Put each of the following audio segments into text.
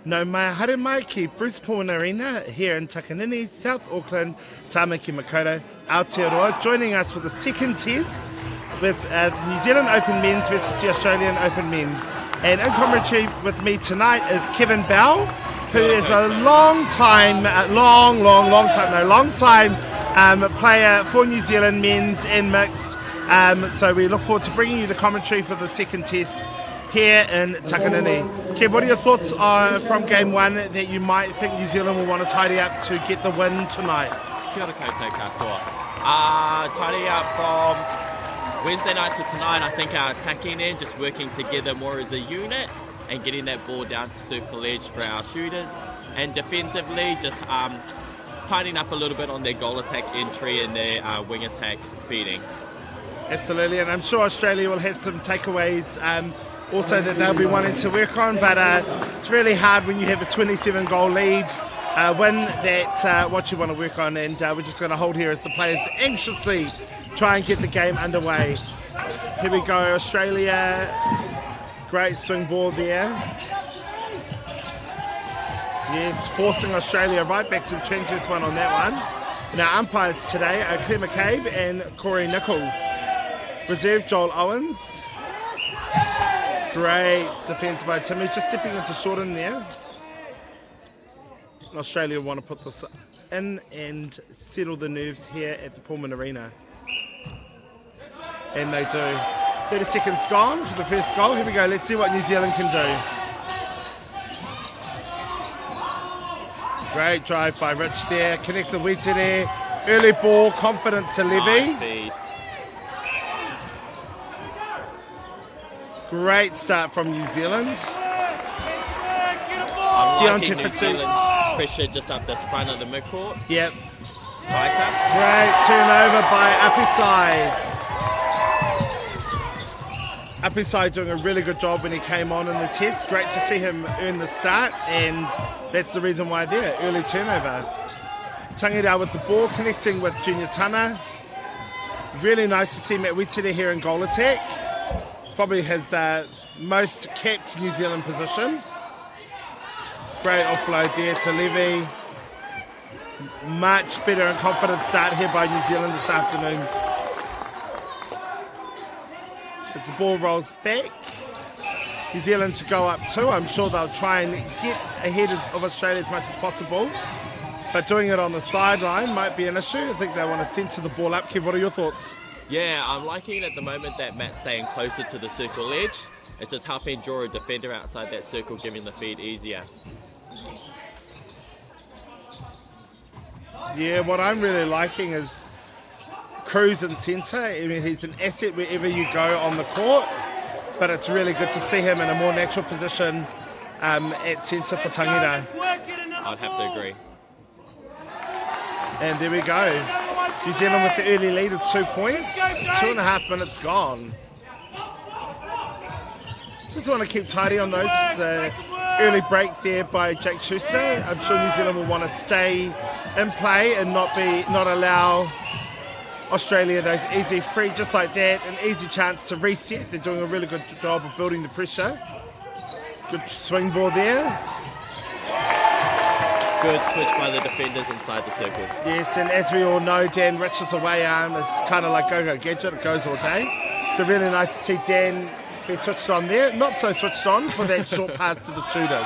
No mai haere mai ki Bruce Paul Arena here in Takanini, South Auckland, Tamaki Makaurau, Aotearoa, joining us for the second test with the New Zealand Open Men's versus the Australian Open Men's. And in commentary with me tonight is Kevin Bell, who is a long time player for New Zealand men's and mixed. So we look forward to bringing you the commentary for the second test here in Takanini. Kev, what are your thoughts from game one that you might think New Zealand will want to tidy up to get the win tonight? Kia ora koutou katoa. Tidy up from Wednesday night to tonight. I think our attacking end, just working together more as a unit and getting that ball down to circle edge for our shooters. And defensively, just tidying up a little bit on their goal attack entry and their wing attack feeding. Absolutely, and I'm sure Australia will have some takeaways also that they'll be wanting to work on, but it's really hard when you have a 27 goal lead win that what you want to work on, and we're just going to hold here as the players anxiously try and get the game underway. Here we go, Australia, great swing ball there. Yes, forcing Australia right back to the trenches one on that one. Now umpires today are Claire McCabe and Corey Nichols. Reserve Joel Owens. Great defence by Timmy, just stepping into short in there. Australia want to put this in and settle the nerves here at the Pullman Arena. And they do. 30 seconds gone for the first goal. Here we go, let's see what New Zealand can do. Great drive by Rich there, connects the Weta there. Early ball, confidence to Levy. Nice. Great start from New Zealand. I'm liking New Zealand's pressure just up this front of the midcourt. Yep. It's tighter. Great turnover by Apisai. Apisai doing a really good job when he came on in the test. Great to see him earn the start, and that's the reason why there. Early turnover. Tangirao with the ball, connecting with Junior Tana. Really nice to see Matt Wetera here in goal attack. Probably his most kept New Zealand position. Great offload there to Levy. Much better and confident start here by New Zealand this afternoon. As the ball rolls back, New Zealand to go up too. I'm sure they'll try and get ahead of Australia as much as possible. But doing it on the sideline might be an issue. I think they want to centre the ball up. Kev, what are your thoughts? Yeah, I'm liking it at the moment that Matt's staying closer to the circle edge. It's just helping draw a defender outside that circle, giving the feed easier. Yeah, what I'm really liking is Cruz in centre. I mean, he's an asset wherever you go on the court, but it's really good to see him in a more natural position at centre for Tangirao. I'd have to agree. And there we go. New Zealand with the early lead of 2 points. 2.5 minutes gone. Just want to keep tidy on those. It's an early break there by Jake Schuster. I'm sure New Zealand will want to stay in play and not allow Australia those easy free, just like that, an easy chance to reset. They're doing a really good job of building the pressure. Good swing ball there. Good switch by the defenders inside the circle. Yes, and as we all know, Dan Richards' away arm is kind of like go-go gadget. It goes all day. So really nice to see Dan be switched on there. Not so switched on for that short pass to the Tudors.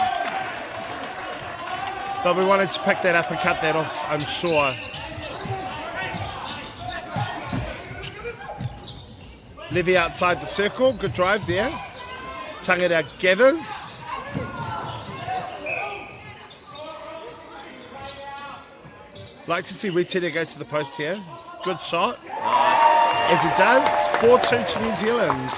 But we wanted to pick that up and cut that off, I'm sure. Levy outside the circle. Good drive there. Tangirao gathers. Like to see Wetera go to the post here. Good shot. As he does, 4-2 to New Zealand.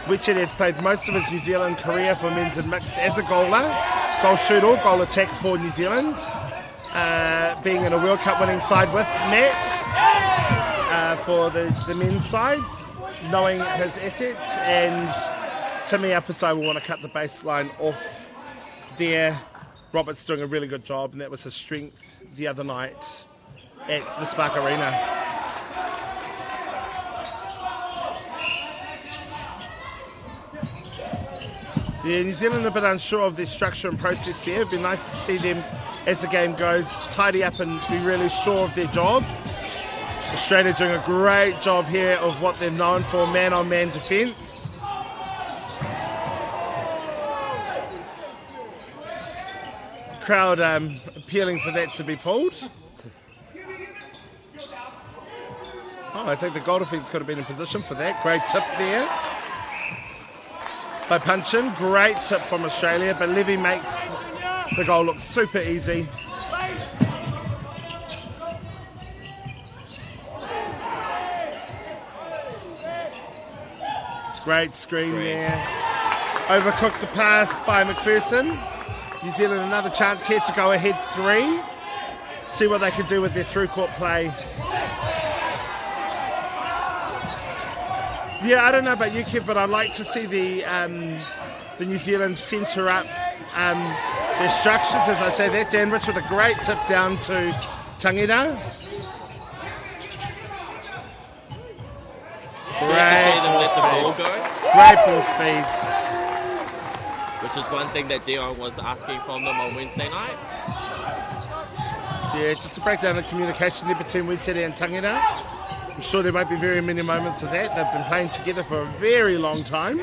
Wetera has played most of his New Zealand career for men's and mixed as a goaler. Goal shoot or goal attack for New Zealand. Being in a World Cup winning side with Matt for the men's sides, knowing his assets, and Timmy Apisai will want to cut the baseline off there. Robert's doing a really good job, and that was his strength the other night at the Spark Arena. Yeah, New Zealand a bit unsure of their structure and process there. It'd be nice to see them, as the game goes, tidy up and be really sure of their jobs. Australia doing a great job here of what they're known for, man-on-man defence. Crowd appealing for that to be pulled. Oh, I think the goal defence could have been in position for that. Great tip there by Punchin. Great tip from Australia, but Levy makes the goal look super easy. Great screen there. Overcooked the pass by McPherson. New Zealand another chance here to go ahead 3. See what they can do with their through-court play. Yeah, I don't know about you, Kev, but I'd like to see the New Zealand centre up their structures, as I say that. Dan Rich with a great tip down to Tangita. Great ball speed. Which is one thing that Dion was asking from them on Wednesday night. Yeah, just to break down the communication there between Witete and Tangita. I'm sure there won't be very many moments of that. They've been playing together for a very long time.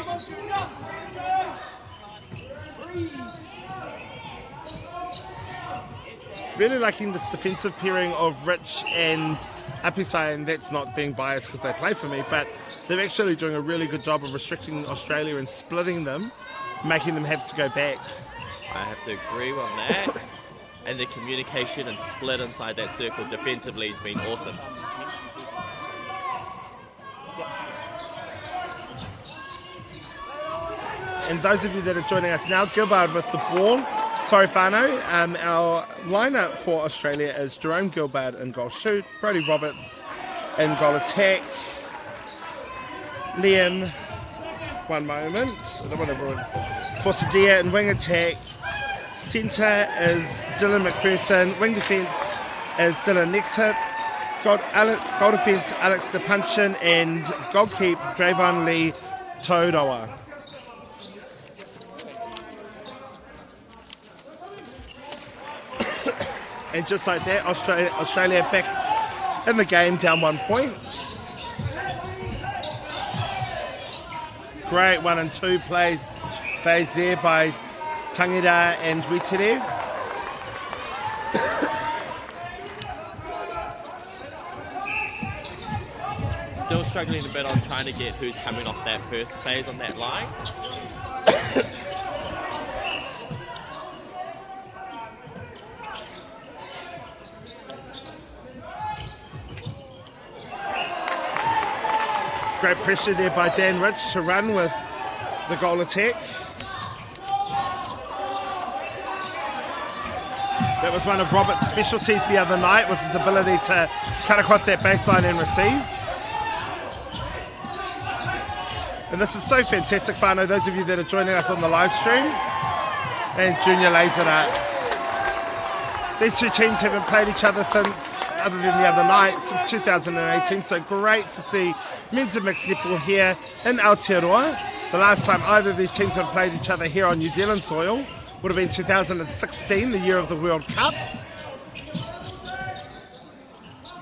Really liking this defensive pairing of Rich and Apisai, and that's not being biased because they play for me, but they're actually doing a really good job of restricting Australia and splitting them, making them have to go back. I have to agree on that. And the communication and split inside that circle defensively has been awesome. And those of you that are joining us now, Gilbard with the ball. Sorry, Fano. Our lineup for Australia is Jerome Gilbard in goal shoot, Brodie Roberts in goal attack, Liam, one moment, I don't want to ruin, for Sadia in wing attack. Centre is Dylan McPherson, wing defence is Dylan Nexhip, goal defence Alex DePunchin, and goalkeep Dravon Lee Todoa. And just like that, Australia back in the game, down 1 point. Great 1 and 2 phase there by Tangita and Witete. Still struggling a bit on trying to get who's coming off that first phase on that line. Great pressure there by Dan Rich to run with the goal attack. That was one of Robert's specialties the other night, was his ability to cut across that baseline and receive. And this is so fantastic, Fano, those of you that are joining us on the live stream. And Junior lays it out. These two teams haven't played each other since, other than the other night, since 2018, so great to see men's and mixed netball here in Aotearoa. The last time either of these teams have played each other here on New Zealand soil would have been 2016, the year of the World Cup.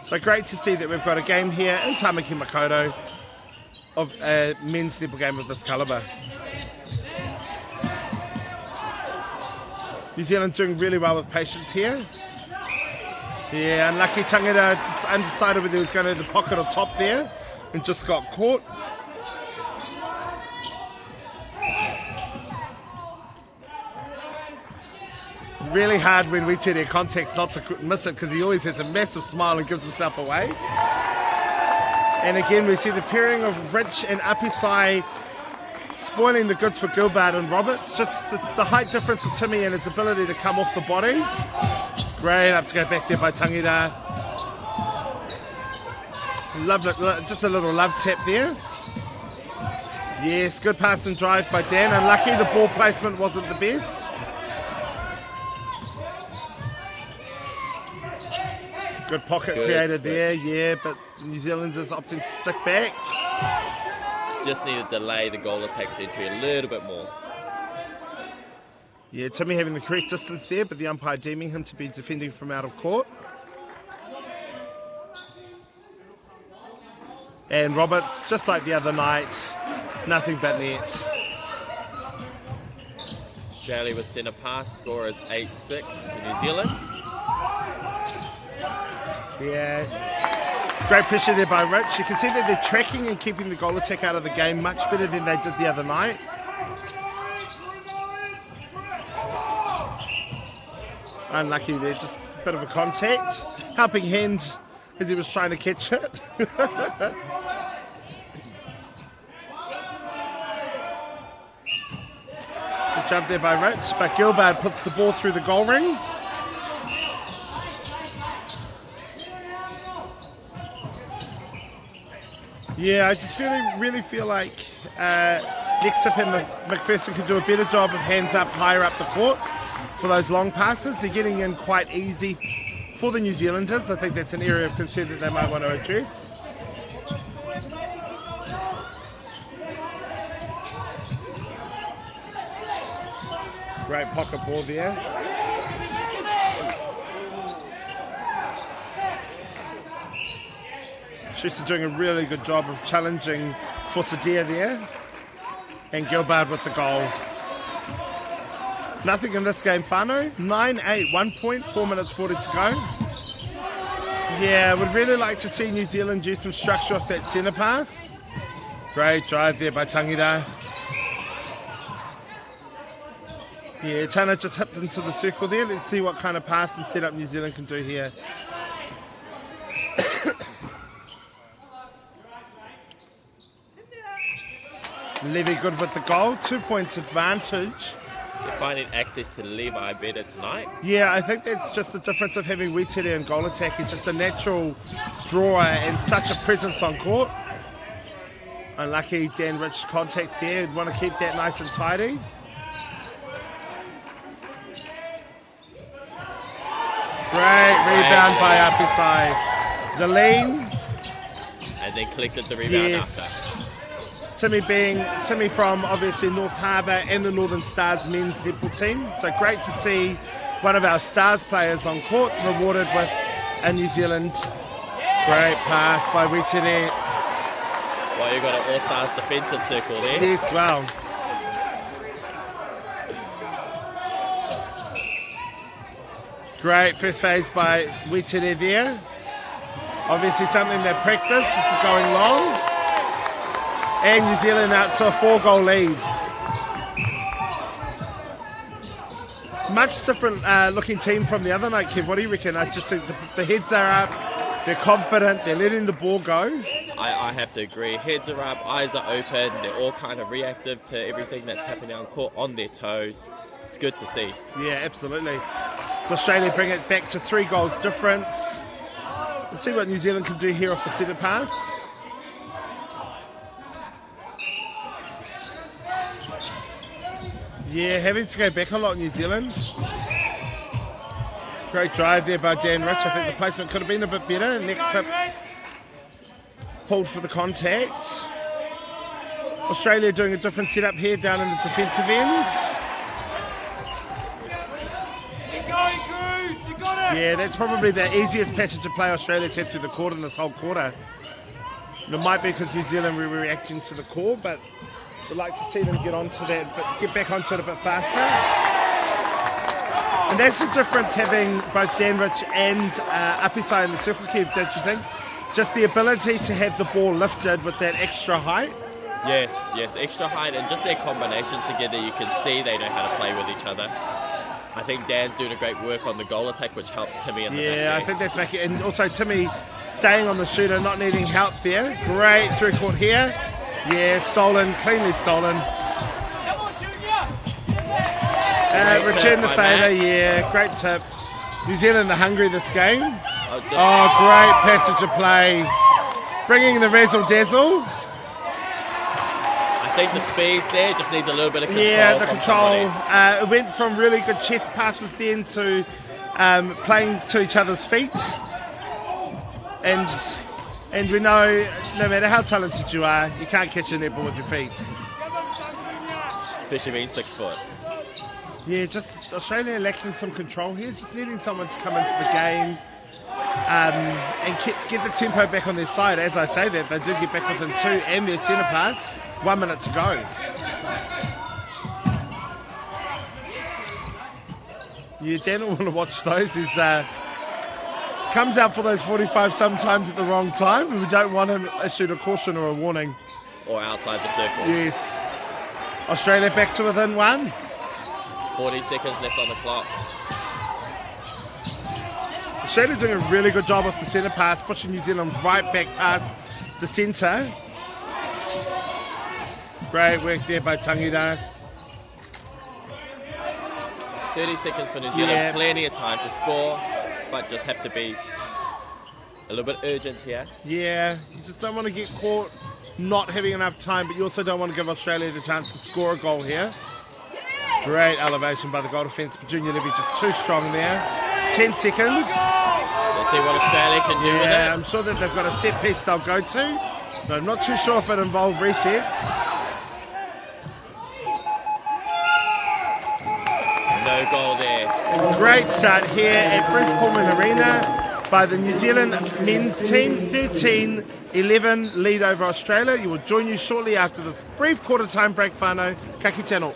So great to see that we've got a game here in Tamaki Makaurau of a men's netball game of this calibre. New Zealand doing really well with patience here. Yeah, unlucky Tangita, just undecided whether he was going to the pocket or top there and just got caught. Really hard when we take their context not to miss it because he always has a massive smile and gives himself away. And again, we see the pairing of Rich and Apisai spoiling the goods for Gilbard and Roberts. Just the height difference with Timmy and his ability to come off the body. Great up to go back there by Tangita. Lovely, just a little love tap there. Yes, good pass and drive by Dan. Unlucky the ball placement wasn't the best. Good pocket created there, yeah, but New Zealanders opting to stick back. Just need to delay the goal attack entry a little bit more. Yeah, Timmy having the correct distance there, but the umpire deeming him to be defending from out of court. And Roberts, just like the other night, nothing but net. Australia with centre pass, score is 8-6 to New Zealand. Yeah, great pressure there by Rich. You can see that they're tracking and keeping the goal attack out of the game much better than they did the other night. Unlucky there, just a bit of a contact. Helping hand as he was trying to catch it. Good jump there by Rich, but Gilbert puts the ball through the goal ring. Yeah, I just really feel like next up and McPherson could do a better job of hands up higher up the court for those long passes. They're getting in quite easy for the New Zealanders. I think that's an area of concern that they might want to address. Great pocket ball there. Schuster doing a really good job of challenging Fosadia there. And Gilbert with the goal. Nothing in this game, Whānau. 9-8, 1 point, 4 minutes 40 to go. Yeah, would really like to see New Zealand do some structure off that centre pass. Great drive there by Tangira. Yeah, Tana just hipped into the circle there. Let's see what kind of pass and setup New Zealand can do here. Levy good with the goal. 2 points advantage. They're finding access to Levi better tonight. Yeah, I think that's just the difference of having Wittere and goal attack. He's just a natural drawer and such a presence on court. Unlucky Dan Rich contact there. You'd want to keep that nice and tidy. Great rebound by Apisai. The lean. And then collected the rebound Yes. after. Timmy from obviously North Harbour and the Northern Stars men's netball team. So great to see one of our Stars players on court rewarded with a New Zealand. Great pass by Wittere. Well, you've got an All-Stars defensive circle there. Yes, well. Great first phase by Wittere there. Obviously something they practice. This is going long. And New Zealand out to a 4-goal lead. Much different looking team from the other night, Kev. What do you reckon? I just think the heads are up, they're confident, they're letting the ball go. I have to agree. Heads are up, eyes are open, they're all kind of reactive to everything that's happening on court, on their toes. It's good to see. Yeah, absolutely. So Australia bring it back to 3 goals difference. Let's see what New Zealand can do here off the centre pass. Yeah, having to go back a lot, New Zealand. Great drive there by Dan Rich. I think the placement could have been a bit better. Next hip pulled for the contact. Australia doing a different setup here down in the defensive end. Yeah, that's probably the easiest passage of play Australia's had through the court in this whole quarter. And it might be because New Zealand were reacting to the call, but we'd like to see them get onto that, but get back onto it a bit faster. And that's the difference having both Dan Rich and Apisai in the circle, Kev, don't you think? Just the ability to have the ball lifted with that extra height. Yes, extra height and just their combination together, you can see they know how to play with each other. I think Dan's doing a great work on the goal attack, which helps Timmy in the back. Yeah, I think that's making, and also Timmy staying on the shooter, not needing help there. Great through court here. Yeah, stolen, cleanly stolen. Return the favour, yeah, great tip. New Zealand are hungry this game. Great passage of play. Bringing the razzle dazzle. I think the speed's there, just needs a little bit of control. Yeah, the control. It went from really good chest passes then to playing to each other's feet. And we know, no matter how talented you are, you can't catch a netball with your feet. Especially being 6 foot. Yeah, just Australia lacking some control here, just needing someone to come into the game and get the tempo back on their side. As I say that, they do get back within 2 and their centre pass. 1 minute to go. Yeah, Dan will want to watch those. He's comes out for those 45 sometimes at the wrong time, and we don't want him issued a caution or a warning. Or outside the circle. Yes. Australia back to within 1. 40 seconds left on the clock. Australia's doing a really good job with the centre pass, pushing New Zealand right back past the centre. Great work there by Tangida. 30 seconds for New Zealand, Yeah. plenty of time to score, but just have to be a little bit urgent here. Yeah, you just don't want to get caught not having enough time, but you also don't want to give Australia the chance to score a goal here. Great elevation by the goal defence, but Junior Levy just too strong there. 10 seconds. Let's see what Australia can do with it. Yeah, I'm sure that they've got a set piece they'll go to, but I'm not too sure if it involves resets. No goal there. A great start here at Brisbane Arena by the New Zealand men's team. 13-11 lead over Australia. You will join you shortly after this brief quarter time break, whānau. Ka kite anō.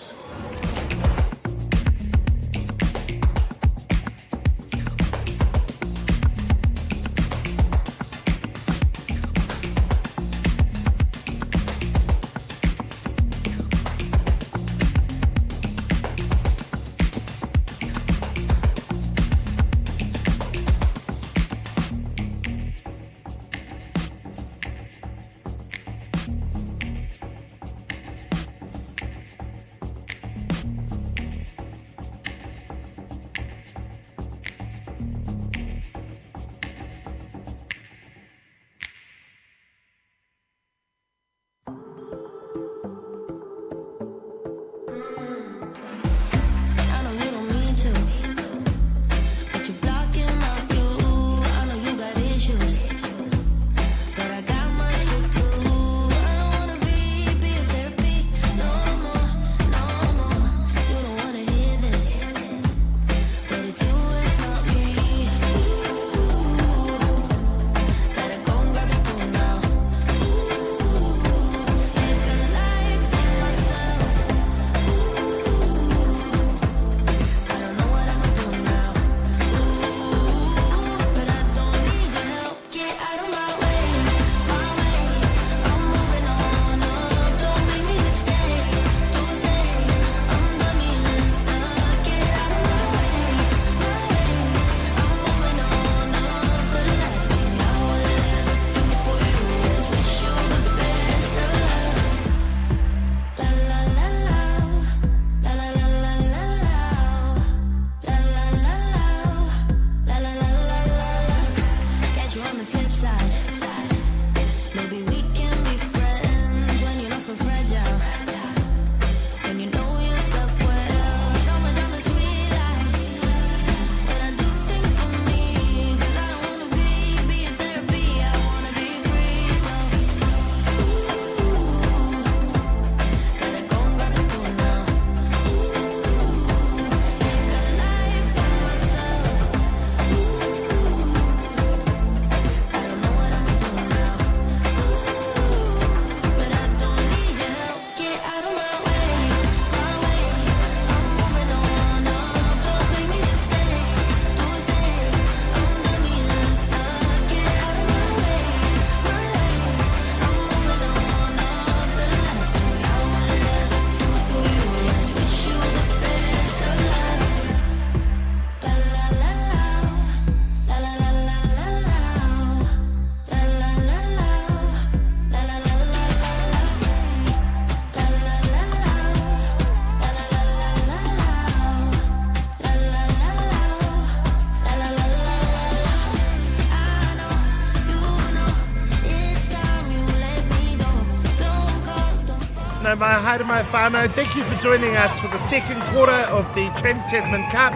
My hi to my whānau. Thank you for joining us for the second quarter of the Trans Tasman Cup.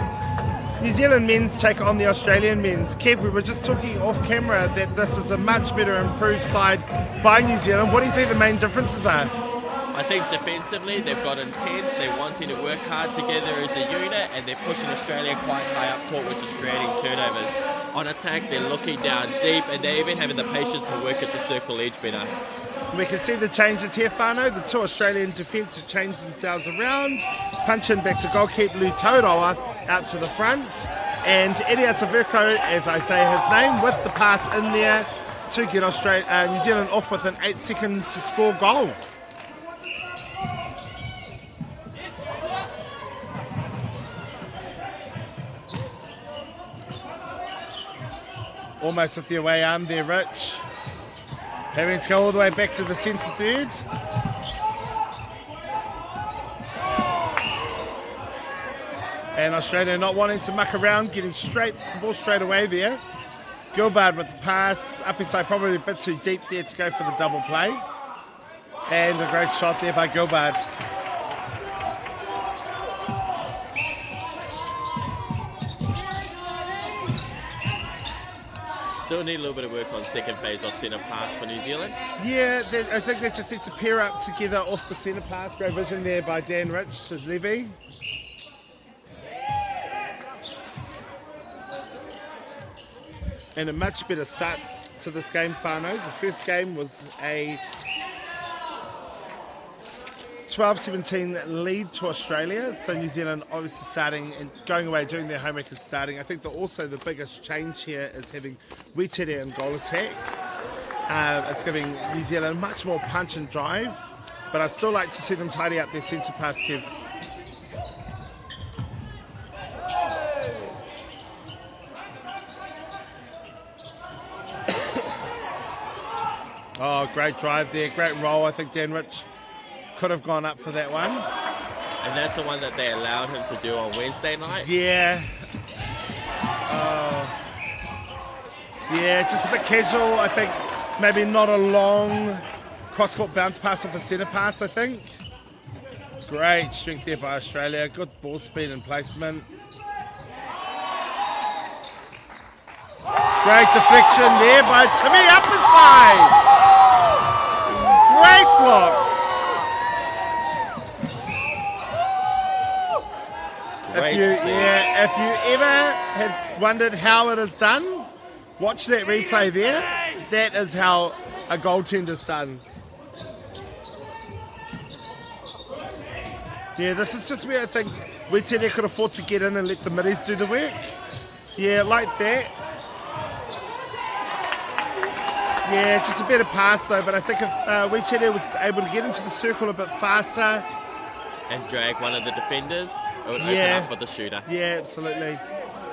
New Zealand men's take on the Australian men's. Kev, we were just talking off camera that this is a much better improved side by New Zealand. What do you think the main differences are? I think defensively they've got intense, they're wanting to work hard together as a unit, and they're pushing Australia quite high up court, which is creating turnovers. On attack, they're looking down deep, and they're even having the patience to work at the circle edge better. We can see the changes here, Whānau. The two Australian defence have changed themselves around. Punch in back to goalkeeper Lu Tauroa out to the front. And Eddie Atavirko, as I say his name, with the pass in there to get New Zealand off with an 8-second to score goal. Almost with the away arm there, Rich. Having to go all the way back to the centre third. And Australia not wanting to muck around, getting the ball straight away there. Gilbard with the pass, up his side, probably a bit too deep there to go for the double play. And a great shot there by Gilbard. Still need a little bit of work on second phase off centre pass for New Zealand. Yeah, I think they just need to pair up together off the centre pass. Great vision there by Dan Rich as Levy. And a much better start to this game, Whānau. The first game was a 12-17 lead to Australia. So New Zealand obviously starting and going away, doing their homework and starting. I think that also the biggest change here is having Wetere in goal attack. It's giving New Zealand much more punch and drive. But I'd still like to see them tidy up their centre pass, Kev. Oh, great drive there, great roll. I think Dan Rich could have gone up for that one. And that's the one that they allowed him to do on Wednesday night? Yeah. Yeah, just a bit casual. I think maybe not a long cross-court bounce pass off a centre pass, I think. Great strength there by Australia. Good ball speed and placement. Great deflection there by Timmy up his side. Great block. If you ever have wondered how it is done, watch that replay there. That is how a goaltender's done. Yeah, this is just where I think Wetere could afford to get in and let the middies do the work. Yeah, like that. Yeah, just a better pass though, but I think if Wetere was able to get into the circle a bit faster and drag one of the defenders, it would open up for the shooter. Yeah, absolutely.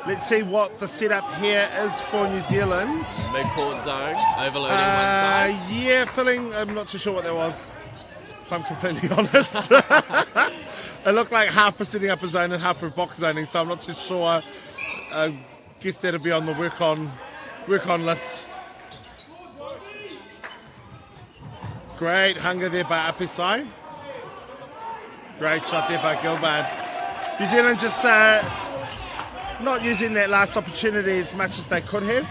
Let's see what the setup here is for New Zealand. Midcourt zone, overloading one side. Yeah, filling, I'm not too sure what that was, if I'm completely honest. It looked like half for setting up a zone and half for box zoning, so I'm not too sure. I guess that'll be on the work on list. Great hunger there by Apisai. Great shot there by Gilbard. New Zealand just not using that last opportunity as much as they could have.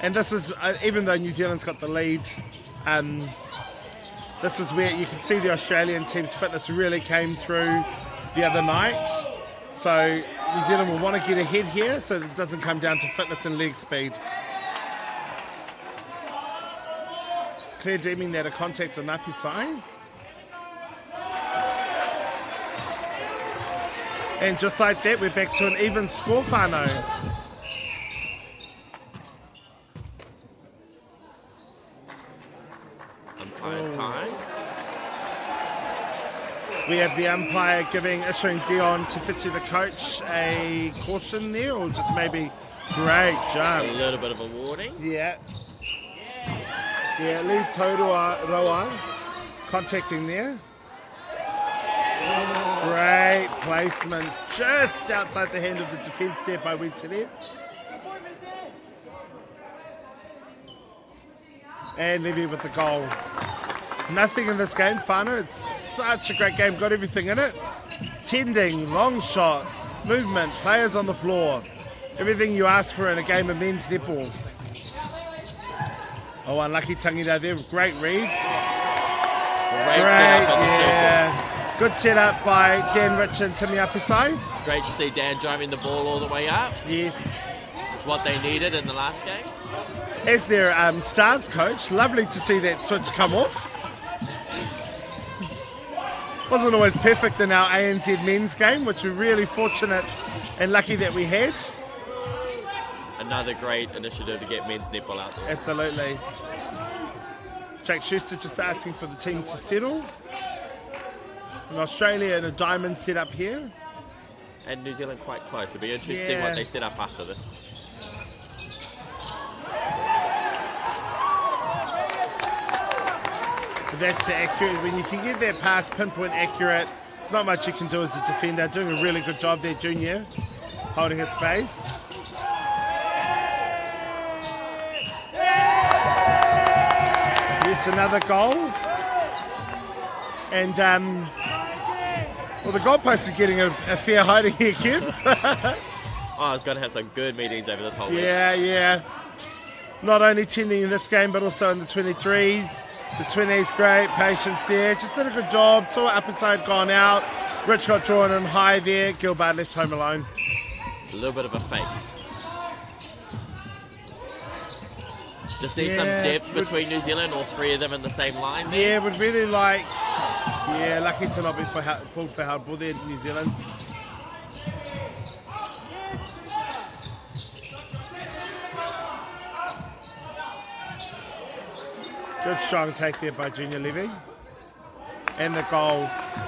And this is, even though New Zealand's got the lead, this is where you can see the Australian team's fitness really came through the other night. So New Zealand will want to get ahead here so that it doesn't come down to fitness and leg speed. Claire deeming that a contact on Apisai. And just like that, we're back to an even score, Whānau. Umpire's time. We have the umpire issuing Dion Tefiti, the coach, a caution there, or just maybe great jump. A little bit of a warning. Yeah. Yeah, Lee Roa contacting there. Great placement just outside the hand of the defence there by Wetere. And Levy with the goal. Nothing in this game, Whānau. It's such a great game, got everything in it. Tending, long shots, movement, players on the floor. Everything you ask for in a game of men's netball. Oh, unlucky Tangida there, great read. Great setup on the circle. Good setup by Dan Rich and Timmy Apisai. Great to see Dan driving the ball all the way up. Yes. It's what they needed in the last game. As their stars coach, lovely to see that switch come off. Wasn't always perfect in our ANZ men's game, which we're really fortunate and lucky that we had. Another great initiative to get men's netball out there. Absolutely. Jake Schuster just asking for the team to settle. In Australia in a diamond set up here. And New Zealand quite close. It'll be interesting what they set up after this. But that's accurate. When you can get that pass pinpoint accurate, not much you can do as a defender. Doing a really good job there, Junior, holding his space. Here's another goal. And, well, the goalposts are getting a fair hiding here, Kev. Oh, it's going to have some good meetings over this whole week. Yeah. Not only tending in this game, but also in the 23s. The 20s, great patience there. Just did a good job. Saw upper side gone out. Rich got drawn in high there. Gilbert left home alone. A little bit of a fake. Just need some depth between New Zealand, all three of them in the same line there. Yeah, would really like... Yeah, lucky to not be pulled for hard ball there, New Zealand. Good strong take there by Junior Levy. And the goal.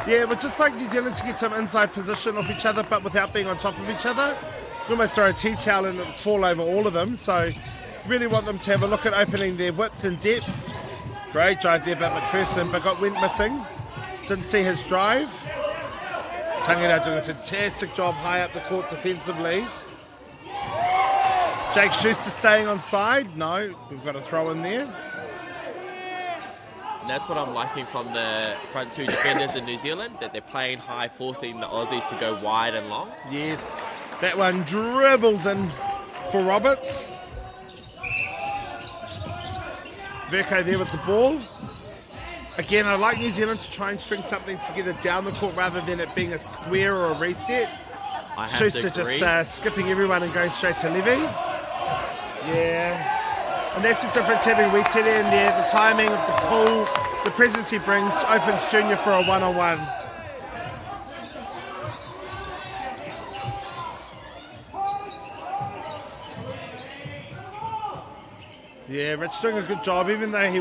Yeah, but just like New Zealand to get some inside position off each other, but without being on top of each other. You almost throw a tea towel and it'll fall over all of them. So really want them to have a look at opening their width and depth. Great drive there by McPherson, but went missing. Didn't see his drive. Tangata doing a fantastic job high up the court defensively. Jake Schuster staying on side. No, we've got a throw in there. And that's what I'm liking from the front two defenders in New Zealand, that they're playing high, forcing the Aussies to go wide and long. Yes, that one dribbles in for Roberts. Verco there with the ball. Again, I like New Zealand to try and string something together down the court rather than it being a square or a reset. I have Schuster to agree. just skipping everyone and going straight to Levy. Yeah. And that's the difference having Wheated in there. The timing of the pull, the presence he brings, opens Junior for a one-on-one. Yeah, Rich doing a good job, even though he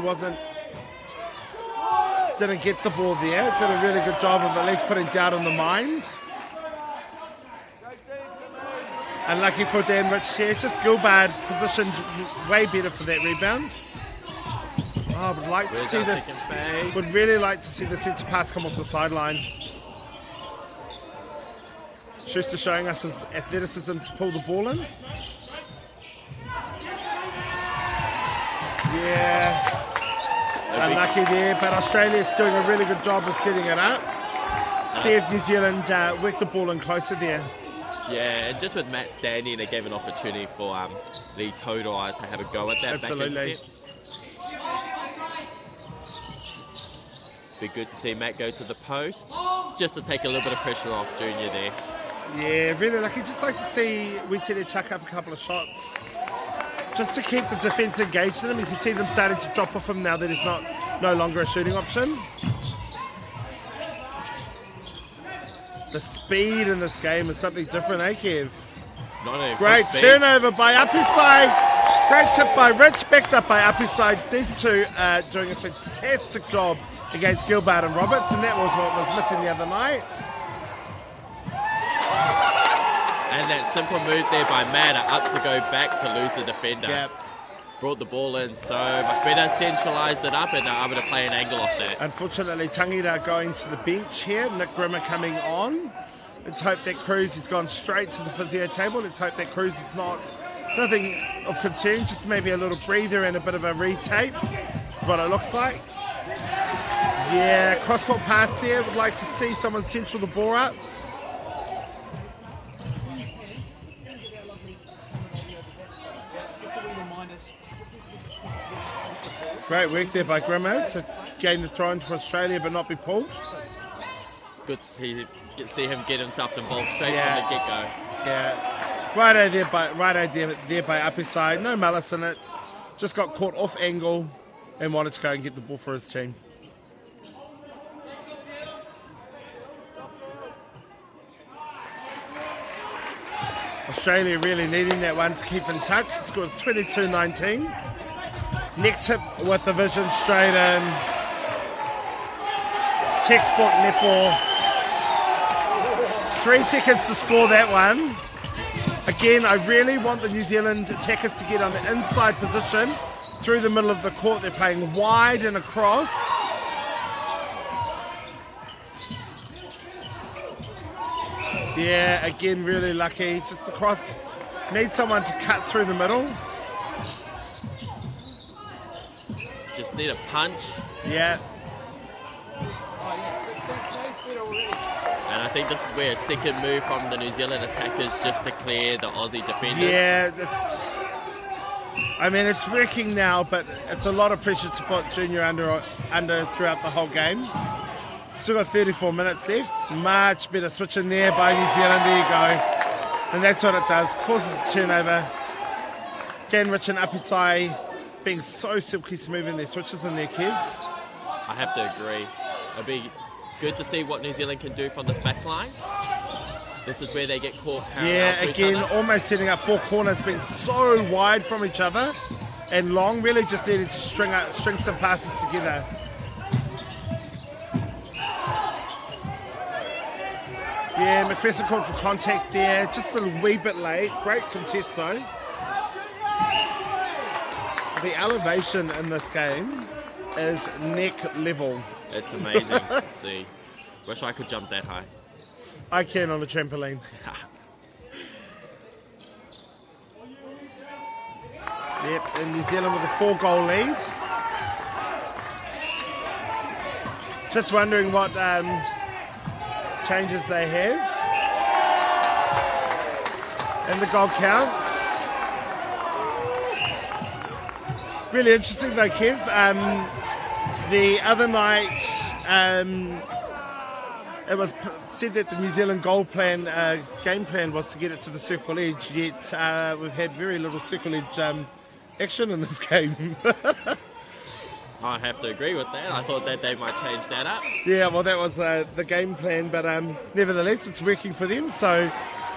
didn't get the ball there. Did a really good job of at least putting doubt on the mind. Unlucky for Dan Rich here. Just Gilbert positioned way better for that rebound. Oh, I would like to see this. Would really like to see the centre pass come off the sideline. Schuster showing us his athleticism to pull the ball in. Yeah. Unlucky there, but Australia's doing a really good job of setting it up. See if New Zealand work the ball in closer there. Yeah, and just with Matt standing, it gave an opportunity for the Todai to have a go at that. Absolutely. Back be good to see Matt go to the post, just to take a little bit of pressure off Junior there. Yeah, really lucky. Just like to see Witete chuck up a couple of shots, just to keep the defence engaged in him. You can see them starting to drop off him now that he's no longer a shooting option. The speed in this game is something different, eh, Kev? Great turnover by Apisai. Great tip by Rich, backed up by Apisai. These two are doing a fantastic job against Gilbert and Roberts, and that was what was missing the other night. And that simple move there by Matt, up to go back to lose the defender. Yep. Brought the ball in so much better, centralised it up, and they're able to play an angle off that. Unfortunately, Tangita going to the bench here. Nick Grimmer coming on. Let's hope that Cruz has gone straight to the physio table. Let's hope that Cruz is nothing of concern, just maybe a little breather and a bit of a retape. That's what it looks like. Yeah, cross-court pass there. Would like to see someone central the ball up. Great work there by Grimmer to gain the throw in for Australia but not be pulled. Good to see him get himself involved straight Yeah. from the get-go. Yeah. Righto there by Apisai. No malice in it. Just got caught off angle and wanted to go and get the ball for his team. Australia really needing that one to keep in touch. The score is 22-19. Next hit with the vision straight in. Textbook netball. 3 seconds to score that one. Again, I really want the New Zealand attackers to get on the inside position through the middle of the court. They're playing wide and across. Yeah, again, really lucky. Just across. Need someone to cut through the middle. Just need a punch. Yeah. And I think this is where a second move from the New Zealand attackers just to clear the Aussie defenders. Yeah, it's working now, but it's a lot of pressure to put Junior under throughout the whole game. Still got 34 minutes left. Much better switch in there by New Zealand. There you go. And that's what it does. Causes a turnover. Ganrich and Apisai being so silky smooth in their switches in their Kev. I have to agree. It'll be good to see what New Zealand can do from this back line. This is where they get caught parallel Yeah, to each again, other. almost setting up 4 corners, being so wide from each other. And Long really just needed to string some passes together. Yeah, McPherson called for contact there, just a wee bit late. Great contest though. The elevation in this game is neck level. It's amazing to see. Wish I could jump that high. I can on a trampoline. Yep, and New Zealand with a 4-goal lead. Just wondering what changes they have. And the goal counts. Really interesting though, Kev. The other night, it was said that the New Zealand game plan was to get it to the circle edge, yet we've had very little circle edge action in this game. I'd have to agree with that. I thought that they might change that up. Yeah, well, that was the game plan, but nevertheless, it's working for them, so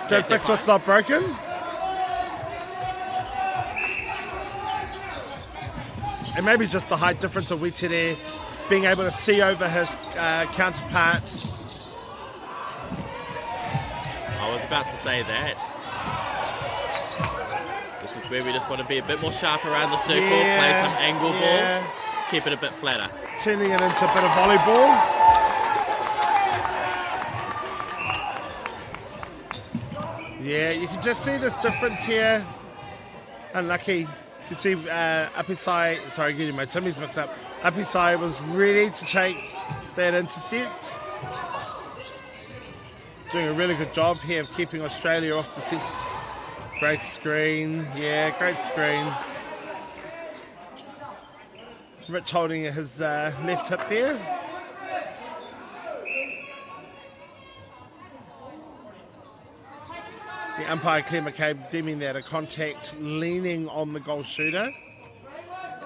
don't fix what's not broken. And maybe just the height difference of Wetere being able to see over his counterpart. I was about to say that. This is where we just want to be a bit more sharp around the circle, play some angle ball, keep it a bit flatter. Turning it into a bit of volleyball. Yeah, you can just see this difference here. Unlucky. You can see Apisai, sorry, getting my tummies mixed up. Apisai was ready to take that intercept. Doing a really good job here of keeping Australia off the centre. Great screen. Yeah, great screen. Rich holding his left hip there. The umpire, Claire McCabe, deeming that a contact, leaning on the goal shooter.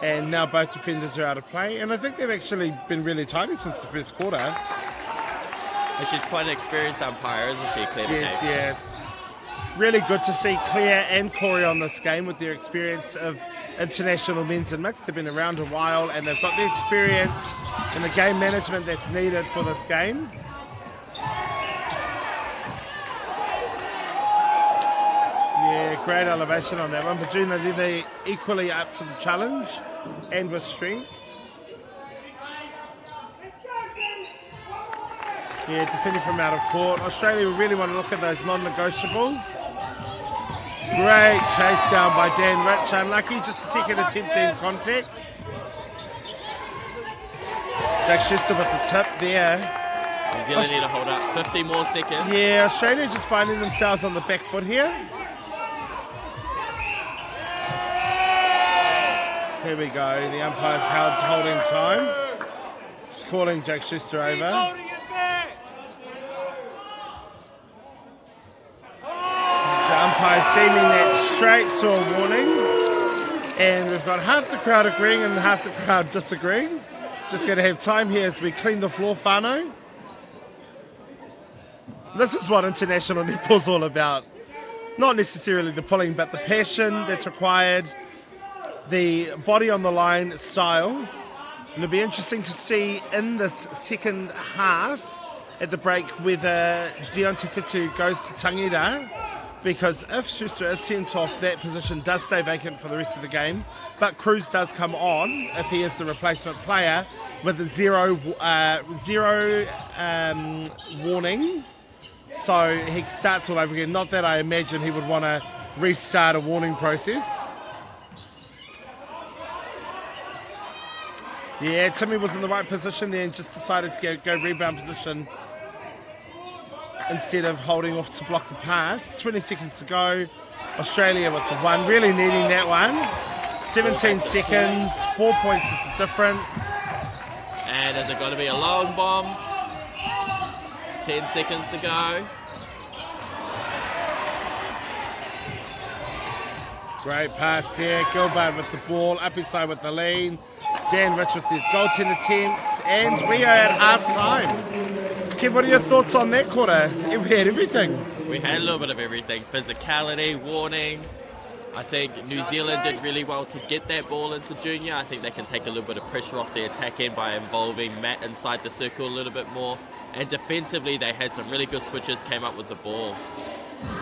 And now both defenders are out of play. And I think they've actually been really tidy since the first quarter. And she's quite an experienced umpire, isn't she, Claire McCabe? Yes, yeah. Really good to see Claire and Corey on this game with their experience of international men's and mixed. They've been around a while and they've got the experience and the game management that's needed for this game. Yeah, great elevation on that one. Virginia Levy equally up to the challenge and with strength. Yeah, defending from out of court. Australia really want to look at those non-negotiables. Great chase down by Dan Rich. Unlucky, just a second attempt in contact. Jack Schuster with the tip there. New Zealand need to hold up 50 more seconds. Yeah, Australia just finding themselves on the back foot here. Here we go. The umpire's holding time. He's calling Jack Schuster over. The umpire's deeming that straight to a warning. And we've got half the crowd agreeing and half the crowd disagreeing. Just going to have time here as we clean the floor, whānau. This is what international netball's all about. Not necessarily the pulling, but the passion that's required, the body on the line style. And it'll be interesting to see in this second half at the break whether Deontay Fitu goes to Tangira, because if Schuster is sent off, that position does stay vacant for the rest of the game. But Cruz does come on if he is the replacement player with a zero warning. So he starts all over again. Not that I imagine he would want to restart a warning process. Yeah, Timmy was in the right position there and just decided to go rebound position instead of holding off to block the pass. 20 seconds to go. Australia with the one, really needing that one. 17 seconds, 4 points is the difference. And is it going to be a long bomb? 10 seconds to go. Great pass there. Gilbert with the ball, up inside with the lean. Dan Rich with the goaltend attempts. And we are at half-time. Kev, what are your thoughts on that quarter? We had everything. We had a little bit of everything. Physicality, warnings. I think New Zealand did really well to get that ball into Junior. I think they can take a little bit of pressure off the attack end by involving Matt inside the circle a little bit more. And defensively, they had some really good switches, came up with the ball.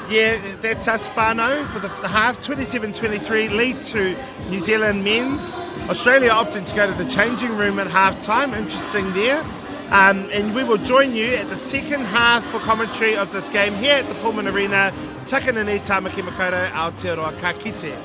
Yeah, that's us, whānau, for the half. 27-23, lead to New Zealand men's. Australia opting to go to the changing room at half-time. Interesting there. And we will join you at the second half for commentary of this game here at the Pullman Arena. Takanini Tamaki Makoto, Aotearoa ka kite.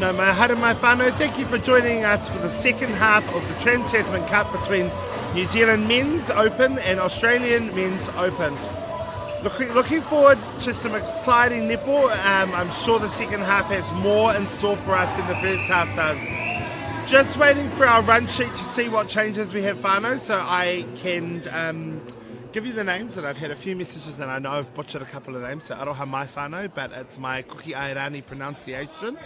No, my hara mai whānau, thank you for joining us for the second half of the Trans Tasman Cup between New Zealand Men's Open and Australian Men's Open. Looking forward to some exciting netball. I'm sure the second half has more in store for us than the first half does. Just waiting for our run sheet to see what changes we have, whānau, so I can give you the names. And I've had a few messages and I know I've butchered a couple of names, so aroha mai whānau, but it's my Kuki Airani pronunciation.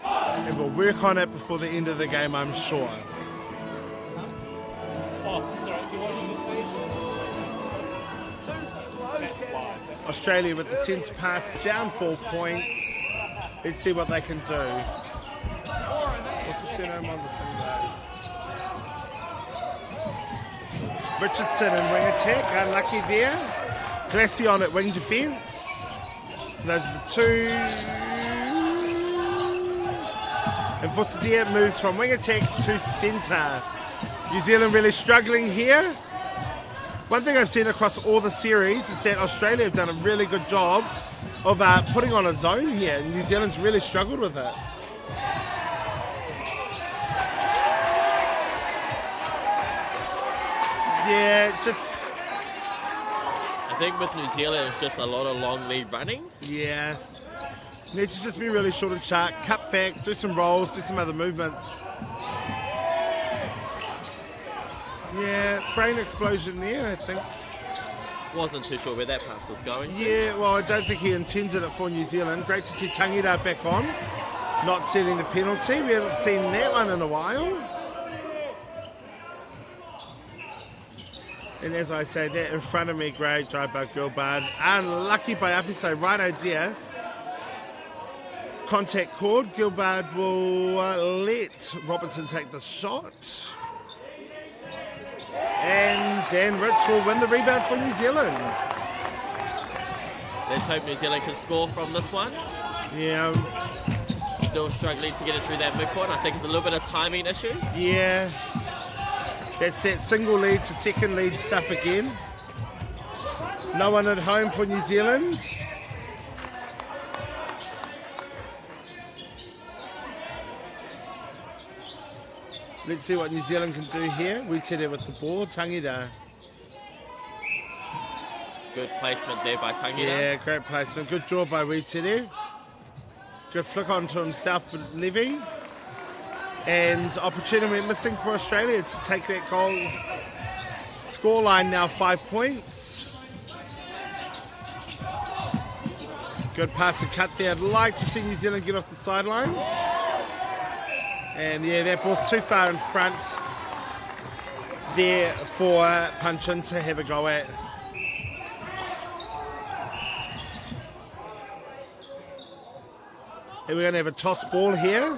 And we'll work on it before the end of the game, I'm sure. Australia with the centre pass, down 4 points. Let's see what they can do. What's the surname on the thing though? Richardson in wing attack, unlucky there. Glacion at wing defence. Those are the two. And Futsidia moves from wing attack to centre. New Zealand really struggling here. One thing I've seen across all the series is that Australia have done a really good job of putting on a zone here. New Zealand's really struggled with it. Yeah, just... I think with New Zealand, it's just a lot of long lead running. Yeah. Needs to just be really short and sharp, cut back, do some rolls, do some other movements. Yeah, brain explosion there, I think. Wasn't too sure where that pass was going to. Yeah, well, I don't think he intended it for New Zealand. Great to see Tangira back on, not setting the penalty. We haven't seen that one in a while. And as I say, that in front of me, great drive by Gilbard. Unlucky by Apiso, right idea. Contact cord. Gilbard will let Robertson take the shot. And Dan Rich will win the rebound for New Zealand. Let's hope New Zealand can score from this one. Yeah. Still struggling to get it through that midcourt. I think it's a little bit of timing issues. Yeah. That's that single lead to second lead stuff again. No one at home for New Zealand. Let's see what New Zealand can do here. We set it with the ball. Tangira. Good placement there by Tangira. Yeah, great placement. Good draw by Waitere. Good flick onto himself with Levy. And opportunity missing for Australia to take that goal. Scoreline now 5 points. Good pass and cut there. I'd like to see New Zealand get off the sideline. And yeah, that ball's too far in front there for Punchin to have a go at. And we're going to have a toss ball here.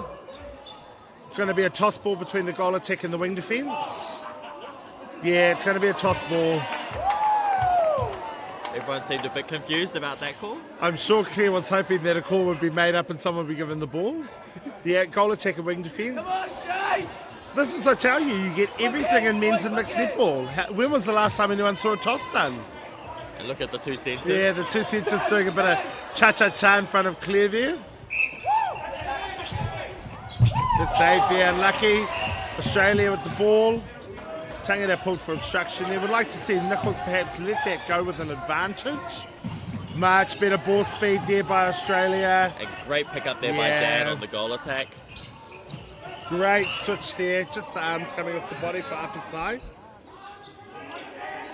It's going to be a toss ball between the goal attack and the wing defence. Yeah, it's going to be a toss ball. Everyone seemed a bit confused about that call. I'm sure Claire was hoping that a call would be made up and someone would be given the ball. Yeah, goal attack and wing defence. This is, I tell you, you get everything in men's and mixed netball. When was the last time anyone saw a toss done? And look at the two centres. Yeah, the two centres doing a bit of cha-cha-cha in front of Claire there. Good save there, unlucky. Australia with the ball. Tangata pulled for obstruction there. Would like to see Nichols perhaps let that go with an advantage. Much better ball speed there by Australia. A great pick up there by Dan on the goal attack. Great switch there. Just the arms coming off the body for upper side.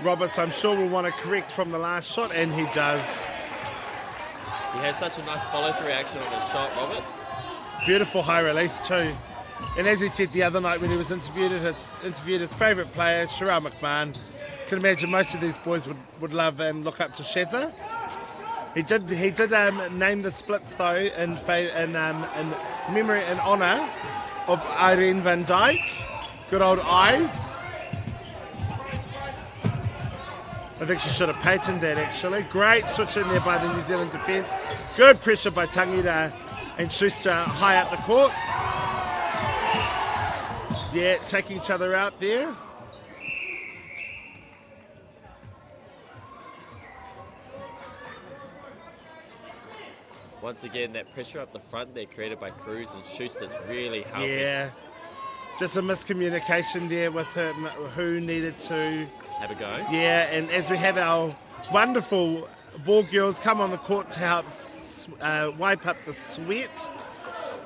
Roberts, I'm sure, will want to correct from the last shot, and he does. He has such a nice follow-through action on his shot, Roberts. Beautiful high release too. And as he said the other night when he was interviewed his favourite player, Sherelle McMahon. Can imagine most of these boys would love and look up to Shazza. He did name the splits though in memory and honour of Irene van Dijk. Good old eyes. I think she should have patented that actually. Great switch in there by the New Zealand defence. Good pressure by Tangira and Schuster high up the court. Yeah, taking each other out there. once again, that pressure up the front there created by Cruz and Schuster's really helping. Yeah, just a miscommunication there with him, who needed to Have a go. Yeah, and as we have our wonderful ball girls come on the court to help wipe up the sweat,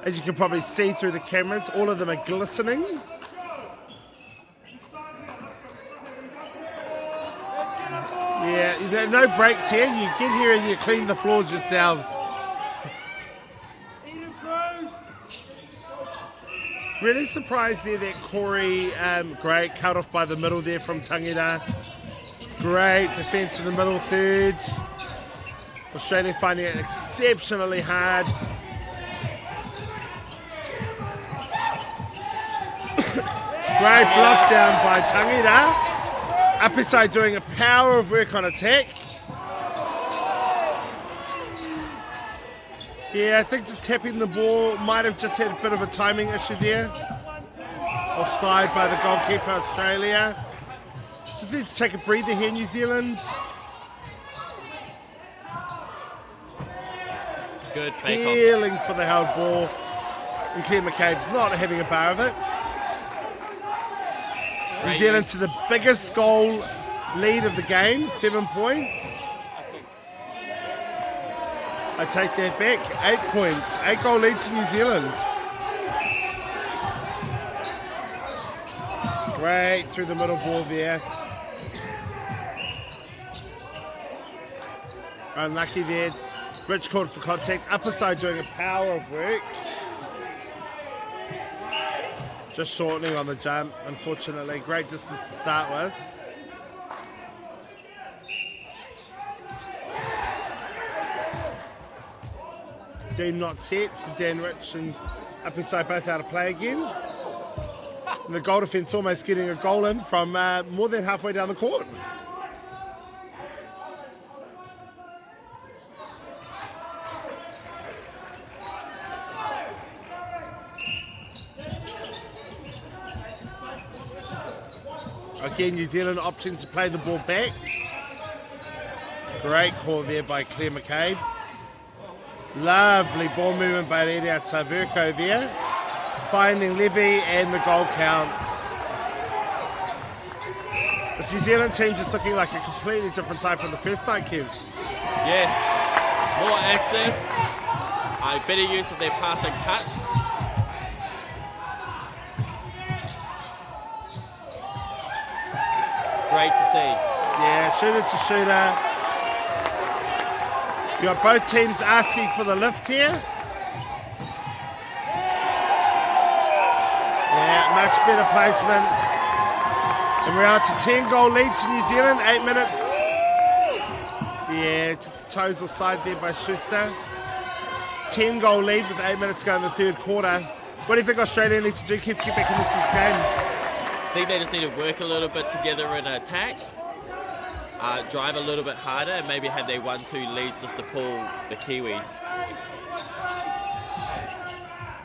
as you can probably see through the cameras, all of them are glistening. Yeah, no breaks here. You get here and you clean the floors yourselves. Really surprised there that Corey, great, cut off by the middle there from Tangita. Great defence in the middle third. Australia finding it exceptionally hard. Great block down by Tangita. Apisai doing a power of work on attack. Yeah, I think just tapping the ball might have just had a bit of a timing issue there. Offside by the goalkeeper, Australia. Just need to take a breather here, New Zealand. Good fake off. Feeling for the held ball. And Claire McCabe's not having a bar of it. New Zealand to the biggest goal lead of the game, 7 points. I take that back, 8 points. 8 goal lead to New Zealand. Great through the middle ball there. Unlucky there. Rich called for contact. Upper side doing a power of work. Just shortening on the jump, unfortunately. Great distance to start with. Dean not set, so Dan Rich and Upper side both out of play again. And the goal defence almost getting a goal in from more than halfway down the court. Again, New Zealand opting to play the ball back. Great call there by Claire McCabe. Lovely ball movement by Edia Taverko there. Finding Levy and the goal counts. This New Zealand team just looking like a completely different side from the first night, Kev. Yes, more active. Better use of their pass and cuts. Great to see. Yeah, shooter to shooter. You got both teams asking for the lift here. Yeah, much better placement. And we're out to 10 goal lead to New Zealand, 8 minutes. Yeah, just toes offside there by Schuster. 10 goal lead with 8 minutes to go in the third quarter. What do you think Australia need to do, Kev, to get back into this game? I think they just need to work a little bit together in attack, drive a little bit harder, and maybe have their 1-2 leads just to pull the Kiwis.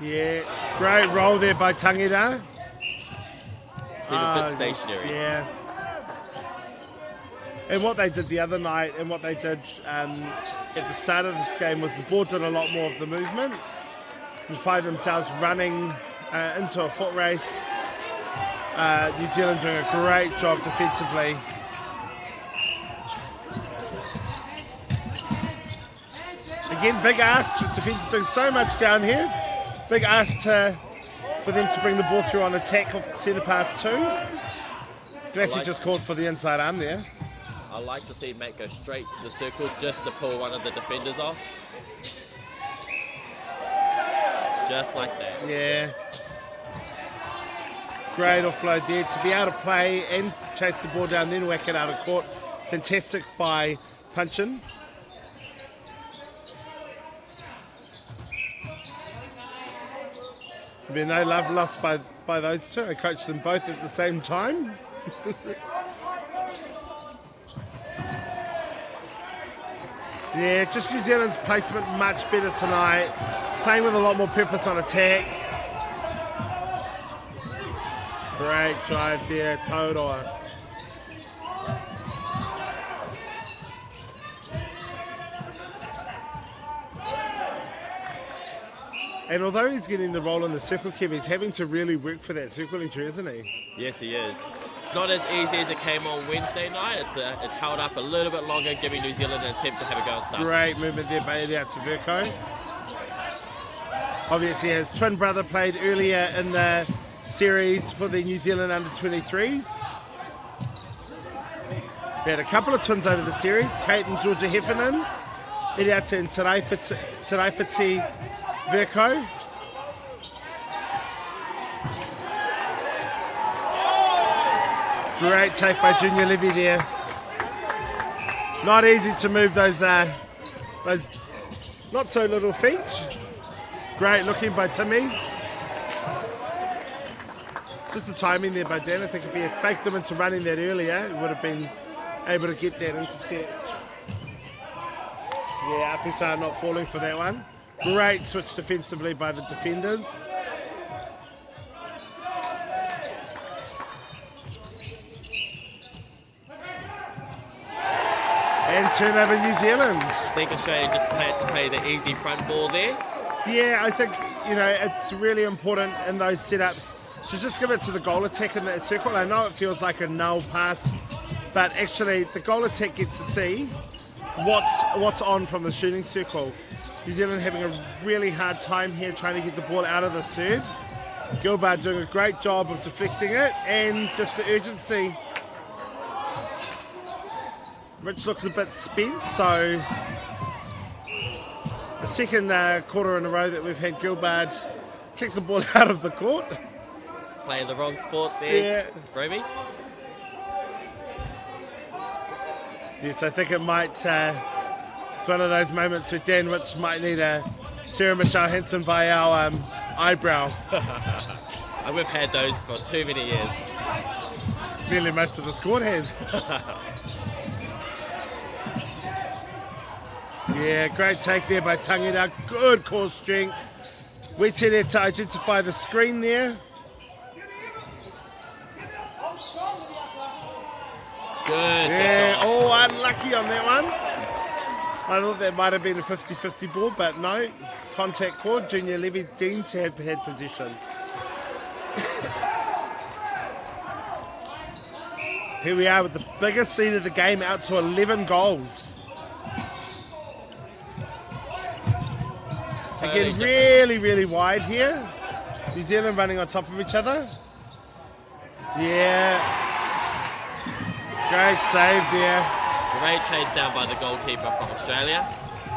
Yeah, great roll there by Tangita. Seemed a bit stationary. Yeah. And what they did the other night and what they did at the start of this game was the ball did a lot more of the movement. You find themselves running into a foot race. New Zealand doing a great job defensively. Again, big ask. Defence is doing so much down here. Big ask for them to bring the ball through on attack off the centre pass too. Glassy just called for the inside arm there. I like to see Matt go straight to the circle just to pull one of the defenders off. Just like that. Yeah. Great offload there to be able to play and chase the ball down, then whack it out of court. Fantastic by Punchin. There'll be no love lost by those two. I coached them both at the same time. Yeah, just New Zealand's placement much better tonight. Playing with a lot more purpose on attack. Great drive there, Totoa. And although he's getting the role in the circle, Kev, he's having to really work for that circle entry, isn't he? Yes, he is. It's not as easy as it came on Wednesday night. It's held up a little bit longer, giving New Zealand an attempt to have a go and start. Great movement there by out to Verco. Obviously, his twin brother played earlier in the series for the New Zealand under-23s. They had a couple of twins over the series, Kate and Georgia Heffernan. Iriata and Taraifati Verco. Great take by Junior Levy there. Not easy to move those not so little feet. Great looking by Timmy. Just the timing there by Dan. I think if he had faked them into running that earlier, he would have been able to get that intercept. Yeah, Apisar not falling for that one. Great switch defensively by the defenders. And turnover New Zealand. I think Australia just had to play the easy front ball there. Yeah, I think, it's really important in those setups to just give it to the goal attack in that circle. I know it feels like a null pass, but actually the goal attack gets to see what's on from the shooting circle. New Zealand having a really hard time here trying to get the ball out of the third. Gilbert doing a great job of deflecting it, and just the urgency. Rich looks a bit spent, so the second quarter in a row that we've had Gilbert kick the ball out of the court. Playing the wrong sport there, Yeah. Roby. Yes, I think it might. It's one of those moments where Dan Rich might need a Sarah Michelle Hansen by our eyebrow. And we've had those for too many years. Nearly most of the squad has. Yeah, great take there by Tangita. Good core strength. We're there to identify the screen there. Good. Yeah, oh, unlucky on that one. I thought that might have been a 50-50 ball, but no. Contact cord. Junior Levy deemed to have had position. Here we are with the biggest lead of the game, out to 11 goals. Again, really, really wide here. New Zealand running on top of each other. Yeah. Great save there. Great chase down by the goalkeeper from Australia.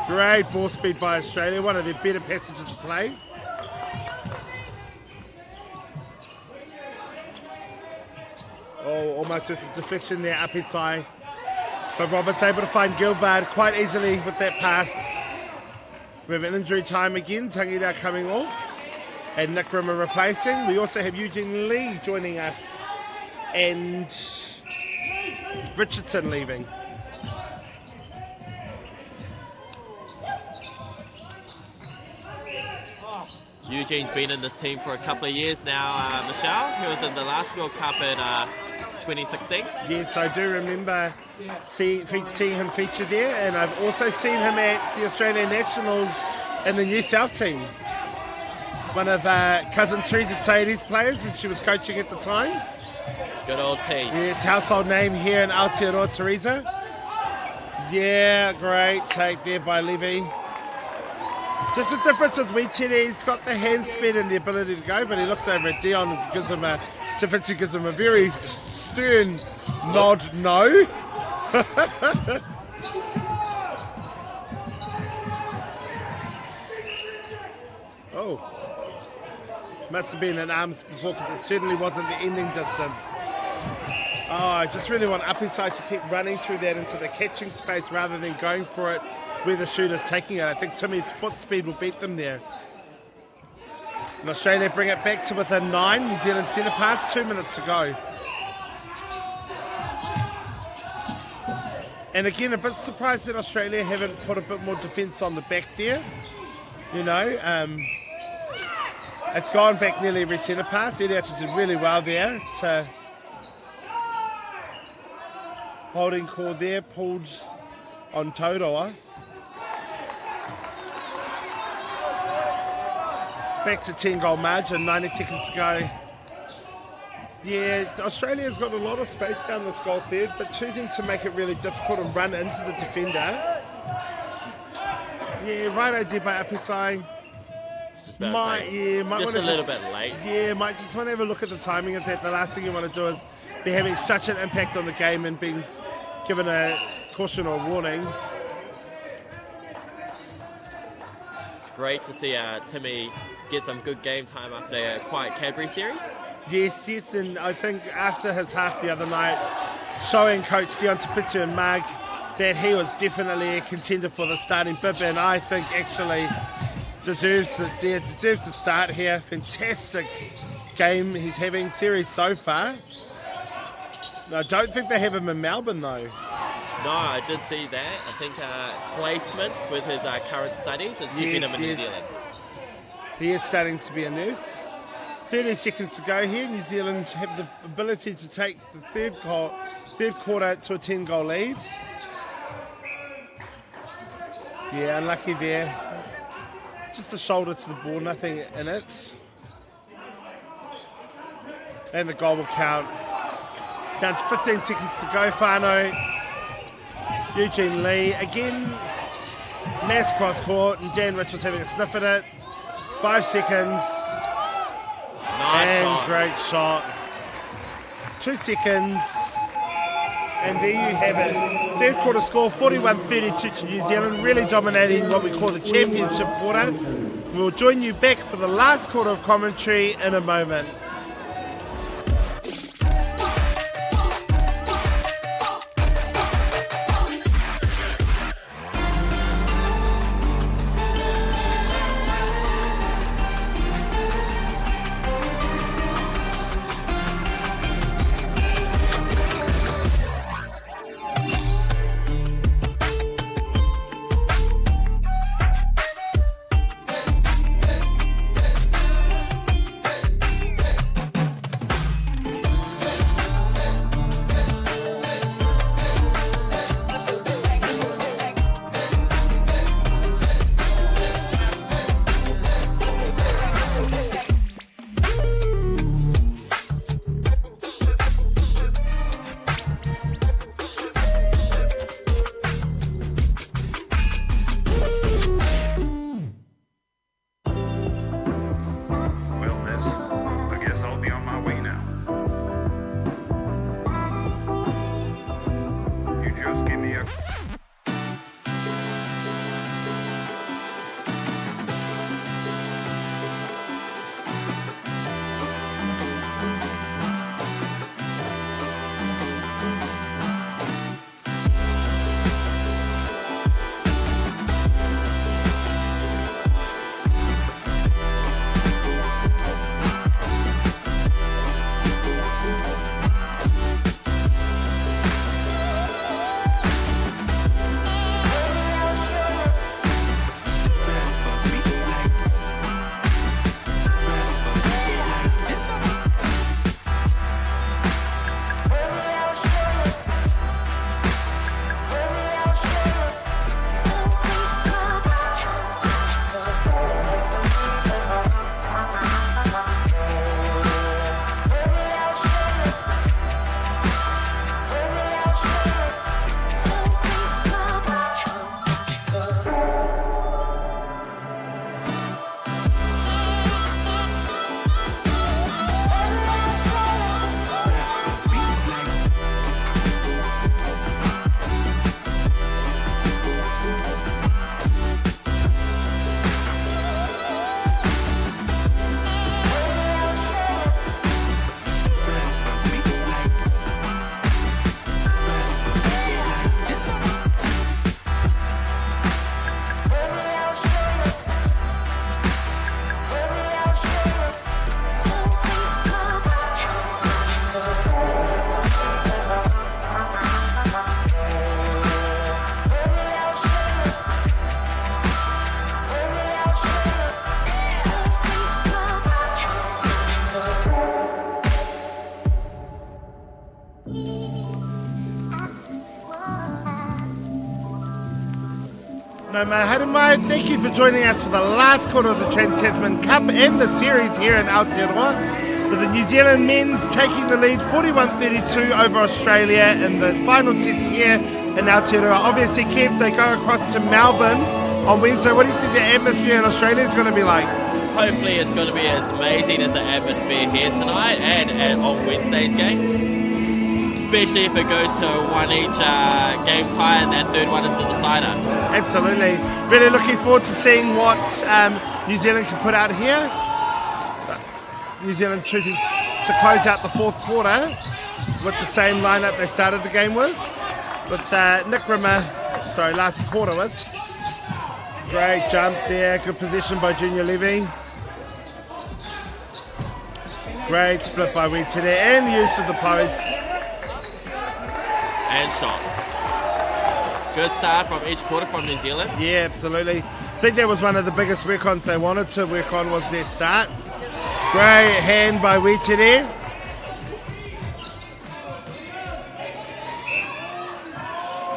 Great ball speed by Australia. One of their better passages of play. Oh, almost with the deflection there up his side. But Robert's able to find Gilbert quite easily with that pass. We have an injury time again. Tangita coming off. And Nick Rimmer replacing. We also have Eugene Lee joining us. And Richardson leaving. Eugene's been in this team for a couple of years now, Michelle. He was in the last World Cup in 2016. Yes, I do remember seeing him featured there, and I've also seen him at the Australian Nationals in the New South team. One of cousin Teresa Tairi's players when she was coaching at the time. Good old team. Yes, household name here in Aotearoa, Teresa. Yeah, great take there by Levy. Just the difference with Witiri, he's got the hand speed and the ability to go, but he looks over at Dion and gives him a very stern nod no. Oh. Must have been an arms before, because it certainly wasn't the ending distance. Oh, I just really want Apisai to keep running through that into the catching space rather than going for it where the shooter's taking it. I think Timmy's foot speed will beat them there. And Australia bring it back to within 9. New Zealand centre pass, 2 minutes to go. And again, a bit surprised that Australia haven't put a bit more defence on the back there. You know, it's gone back nearly every centre pass. Iriata did really well there to holding call there, pulled on Tauroa. Back to 10-goal margin, 90 seconds to go. Yeah, Australia's got a lot of space down this goal third, but choosing to make it really difficult and run into the defender. Yeah, right idea by Apisai. Just Might just a little bit late. Yeah, might just want to have a look at the timing of that. The last thing you want to do is be having such an impact on the game and being given a caution or warning. It's great to see Timmy get some good game time after a quiet Cadbury series. Yes, and I think after his half the other night, showing coach Dion Tapitu and Marg that he was definitely a contender for the starting bib, and I think actually deserves to start here. Fantastic game he's having series so far. I don't think they have him in Melbourne though. No, I did see that. I think placements with his current studies is keeping him in New Zealand. He is starting to be a nurse. 30 seconds to go here. New Zealand have the ability to take the third quarter to a 10-goal lead. Yeah, unlucky there. Just a shoulder to the ball, nothing in it. And the goal will count. Down to 15 seconds to go, Whānau. Eugene Lee, again, mass cross court, and Jan Richards having a sniff at it. 5 seconds. Nice shot. Great shot. 2 seconds. And there you have it. Third quarter score, 41-32 to New Zealand, really dominating what we call the championship quarter. We'll join you back for the last quarter of commentary in a moment. No matter mai, thank you for joining us for the last quarter of the Trans Tasman Cup and the series here in Aotearoa, with the New Zealand men's taking the lead 41-32 over Australia in the final test here in Aotearoa. Obviously, Kev, they go across to Melbourne on Wednesday. What do you think the atmosphere in Australia is going to be like? Hopefully it's going to be as amazing as the atmosphere here tonight and on Wednesday's game. Especially if it goes to one each game tie and that third one is the decider. Absolutely. Really looking forward to seeing what New Zealand can put out here. New Zealand choosing to close out the fourth quarter with the same lineup they started the game with Nick Rimmer, last quarter with. Great jump there, good position by Junior Levy. Great split by Waitere and use of the post. And shot. Good start from each quarter from New Zealand. Yeah, absolutely. I think that was one of the biggest work-ons they wanted to work on was their start. Great hand by Waitere.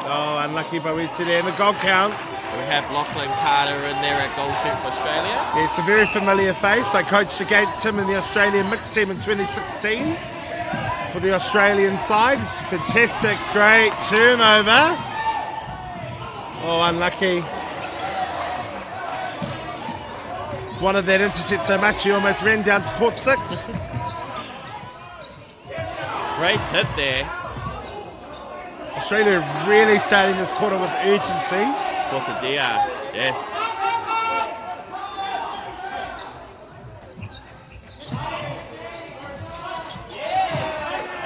Oh, unlucky by Waitere. And the goal counts. We have Lachlan Carter in there at goal shoot for Australia. Yeah, it's a very familiar face. I coached against him in the Australian mixed team in 2016. For the Australian side, it's fantastic, great turnover. Oh, unlucky. Wanted that intercept so much he almost ran down to court 6. Great hit there. Australia really starting this quarter with urgency. Forsadia, yes.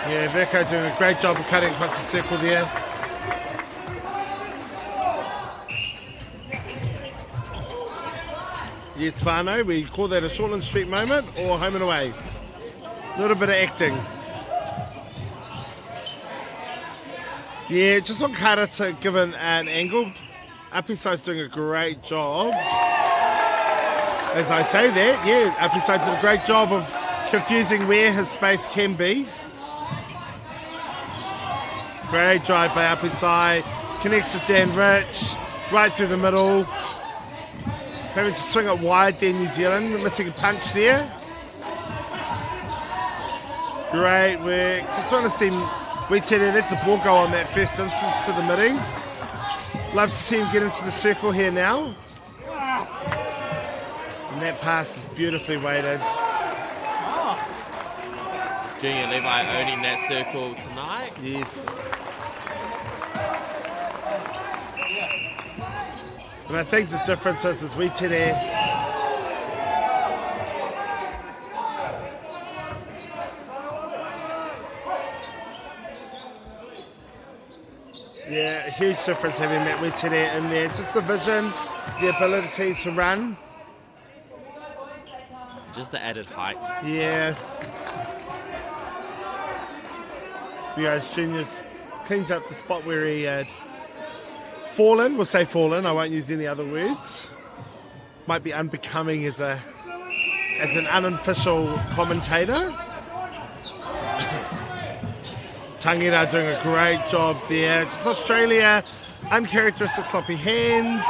Yeah, Verco doing a great job of cutting across the circle there. Yes, Whānau, we call that a Shortland Street moment or home and away. A little bit of acting. Yeah, just want Carter to give an angle. Upiside's doing a great job. As I say that, yeah, Upiside did a great job of confusing where his space can be. Great drive by Upiside. Connects with Dan Rich. Right through the middle. Having to swing it wide there, New Zealand. Missing a punch there. Great work. Just want to see Waitere let the ball go on that first instance to the middies. Love to see him get into the circle here now. And that pass is beautifully weighted. Junior Levi owning that circle tonight. Yes. And I think the difference is Waitere. Yeah, a huge difference having that Waitere in there. Just the vision, the ability to run. Just the added height. Yeah. Juniors cleans up the spot where he had fallen. We'll say fallen. I won't use any other words. Might be unbecoming as an unofficial commentator. Tangira doing a great job there. Just Australia, uncharacteristic sloppy hands.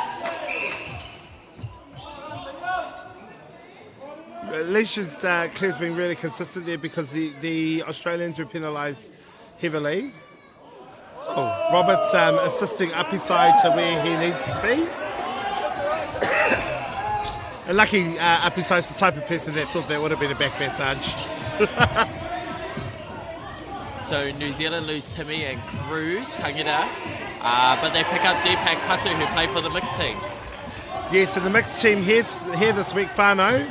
Leish's Claire's been really consistent there because the Australians were penalised heavily. Oh, Roberts assisting Upiside to where he needs to be. And lucky Upiside's the type of person that thought that would have been a back massage. So New Zealand lose Timmy and Cruz, Tangira, but they pick up Deepak Patu, who played for the mixed team. Yeah, so the mixed team here this week, Whānau.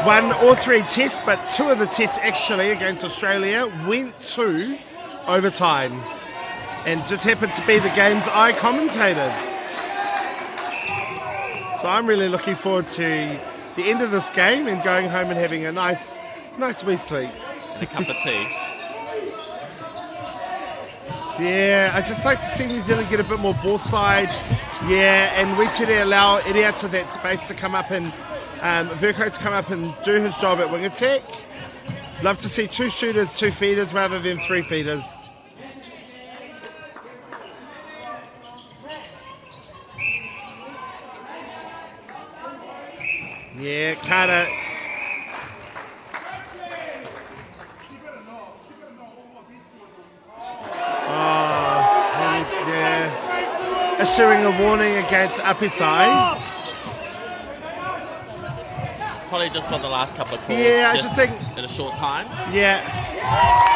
Won all 3 tests, but 2 of the tests actually against Australia went to overtime. And just happened to be the games I commentated. So I'm really looking forward to the end of this game and going home and having a nice wee sleep. A cup of tea. Yeah, I just like to see New Zealand get a bit more ball side. Yeah, and Waitere allow Iriata that space to come up and Verco to come up and do his job at wing attack. Love to see 2 shooters, 2 feeders rather than 3 feeders. Yeah, Carter. Yeah. Issuing a warning against Apisai. Probably just for the last couple of calls. Yeah, I just think in a short time. Yeah.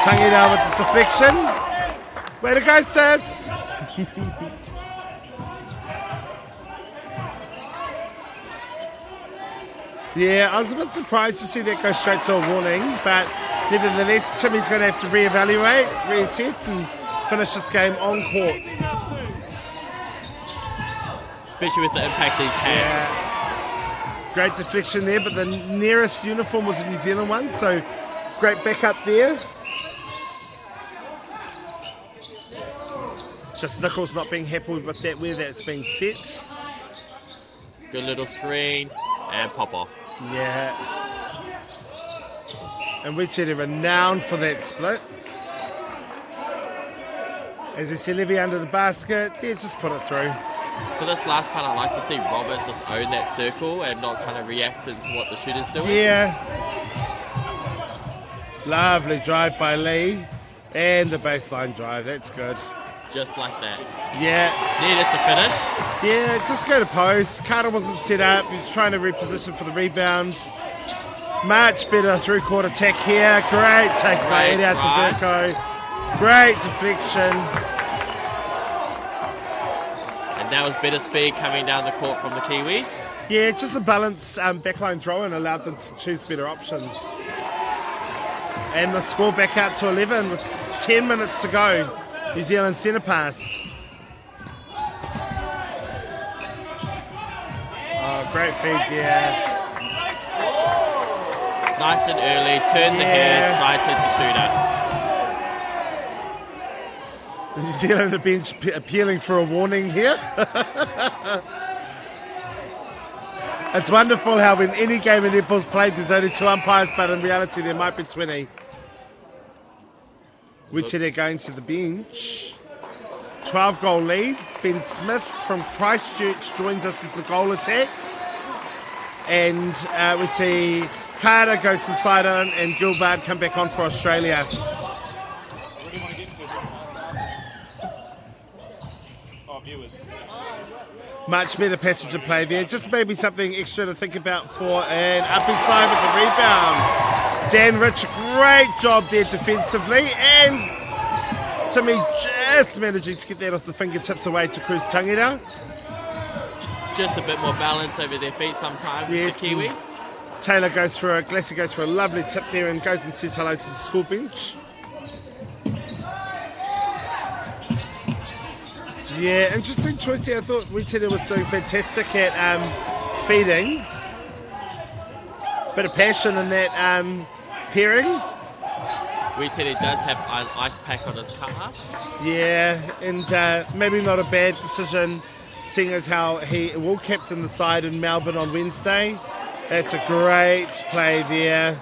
Tangida with the deflection. Way to go, sis. Yeah, I was a bit surprised to see that go straight to a warning, but nevertheless, Timmy's going to have to reevaluate, reassess, and finish this game on court. Especially with the impact he's had. Yeah. Great deflection there, but the nearest uniform was a New Zealand one, so great backup there. Just Nichols not being happy with that where that's being set. Good little screen and pop off. Yeah. And Wichita renowned for that split. As you see, Levy under the basket. Yeah, just put it through. For this last part, I like to see Roberts just own that circle and not kind of react to what the shooter's doing. Yeah. Lovely drive by Lee. And the baseline drive. That's good. Just like that. Yeah. Needed to finish. Yeah, just go to post. Carter wasn't set up. He was trying to reposition for the rebound. Much better through-court attack here. Great take by Ed out to Verco. Great deflection. And that was better speed coming down the court from the Kiwis. Yeah, just a balanced backline throw and allowed them to choose better options. And the score back out to 11 with 10 minutes to go. New Zealand centre pass. Oh, great feed there. Nice and early, turned the head, sighted the shooter. New Zealand have been appealing for a warning here. It's wonderful how in any game in netball's played there's only 2 umpires, but in reality there might be 20. Wichita going to the bench. 12-goal lead. Ben Smith from Christchurch joins us as the goal attack. And we see Carter go to the sideline and Gilbert come back on for Australia. Much better passage of play there. Just maybe something extra to think about for an up inside with the rebound. Dan Rich, great job there defensively. And Timmy just managing to get that off the fingertips away to Cruz Tangida. Just a bit more balance over their feet sometimes with the Kiwis. Taylor goes for a, Glassy goes for a lovely tip there and goes and says hello to the school bench. Yeah, interesting choice here. I thought Wichita was doing fantastic at feeding. Bit of passion in that pairing. Wichita does have an ice pack on his calf. Yeah, and maybe not a bad decision, seeing as how he will captain the side in Melbourne on Wednesday. That's a great play there.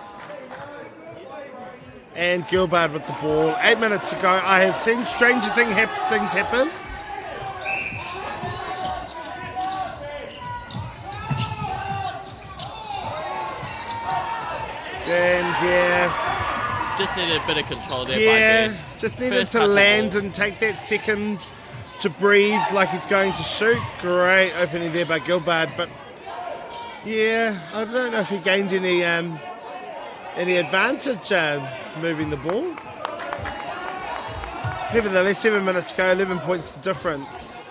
And Gilbert with the ball. 8 minutes to go. I have seen stranger things happen. And just needed a bit of control there. Yeah, just needed to land and take that second to breathe like he's going to shoot. Great opening there by Gilbert, but yeah, I don't know if he gained any advantage moving the ball. Nevertheless, 7 minutes to go, 11 points to difference.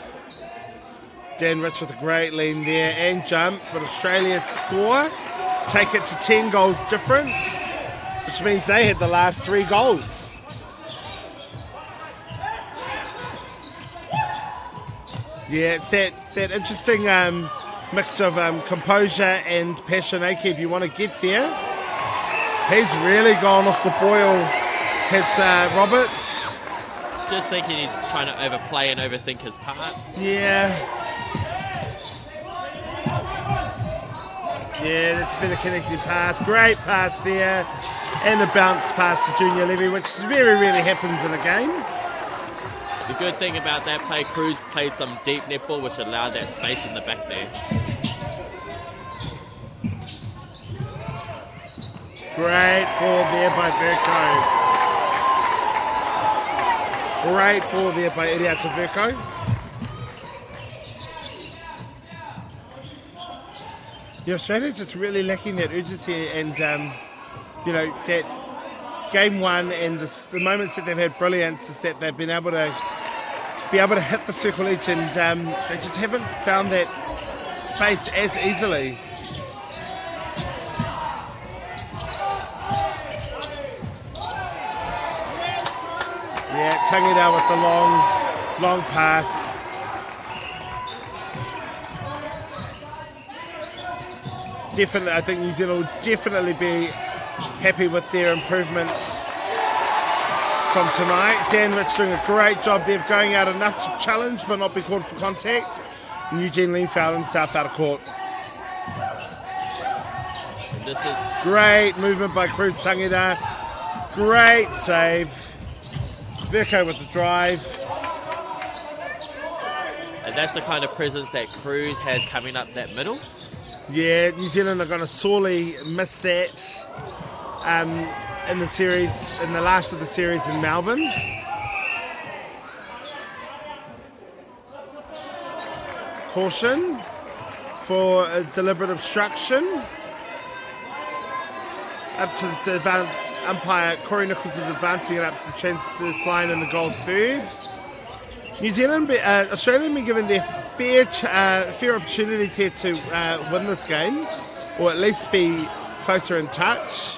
Dan Rich with a great lean there and jump, but Australia score. Take it to 10 goals difference, which means they had the last 3 goals. Yeah, it's that interesting mix of composure and passion. If you want to get there. He's really gone off the boil, has Roberts. Just thinking he's trying to overplay and overthink his part. Yeah. Yeah, that's been a connected pass. Great pass there. And a bounce pass to Junior Levy, which very rarely happens in a game. The good thing about that play, Cruz played some deep netball, which allowed that space in the back there. Great ball there by Verco. Great ball there by Idiata Verco. Yeah, Australia just really lacking that urgency and, that game one and the moments that they've had brilliance is that they've been able to hit the circle edge and they just haven't found that space as easily. Yeah, Tangida with the long pass. Definitely, I think New Zealand will definitely be happy with their improvements from tonight. Dan Rich doing a great job there of going out enough to challenge but not be called for contact. And Eugene Leenfowl in south out of court. This is great movement by Cruz Tangida. Great save. Verco with the drive. And that's the kind of presence that Cruz has coming up that middle. Yeah, New Zealand are going to sorely miss that in the series, in the last of the series in Melbourne. Caution for a deliberate obstruction. Up to the umpire, Corey Nichols is advancing it up to the transverse line in the goal third. New Zealand, Australia have been given their fair opportunities here to win this game, or at least be closer in touch.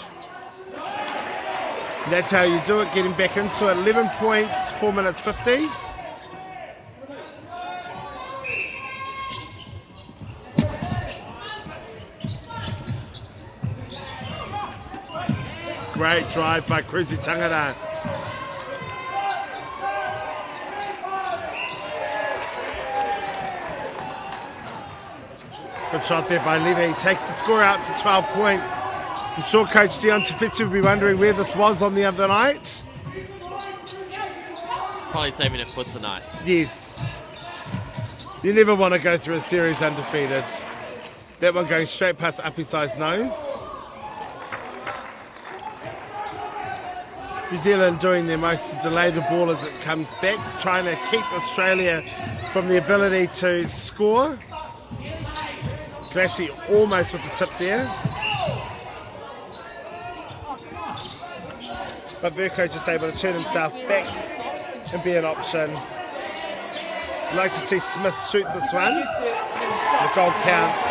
That's how you do it, getting back into it. 11 points, 4 minutes 50. Great drive by Cruzy Tangata. Good shot there by Levy. Takes the score out to 12 points. I'm sure Coach Dion Tafitsu will be wondering where this was on the other night. Probably saving it for tonight. Yes. You never want to go through a series undefeated. That one going straight past Apisai's nose. New Zealand doing their most to delay the ball as it comes back, trying to keep Australia from the ability to score. Glassy almost with the tip there. But Verco just able to turn himself back and be an option. I'd like to see Smith shoot this one. The goal counts.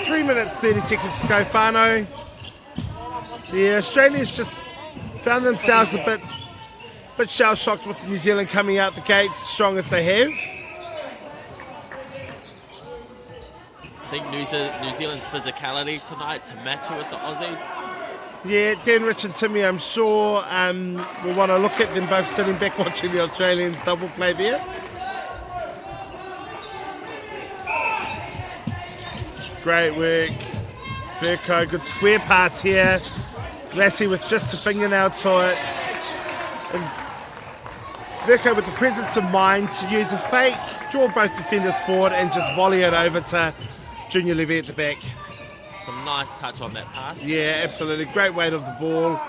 3 minutes, 30 seconds to go, Whānau. The Australians just found themselves a bit shell-shocked with New Zealand coming out the gates strong as they have. I think New Zealand's physicality tonight to match it with the Aussies. Yeah, Dan, Rich and Timmy, I'm sure we want to look at them both sitting back watching the Australians double play there. Great work. Verco, good square pass here. Glassy with just a fingernail to it. And Verco with the presence of mind to use a fake, draw both defenders forward and just volley it over to Junior Levy at the back. Some nice touch on that pass. Yeah, absolutely. Great weight of the ball.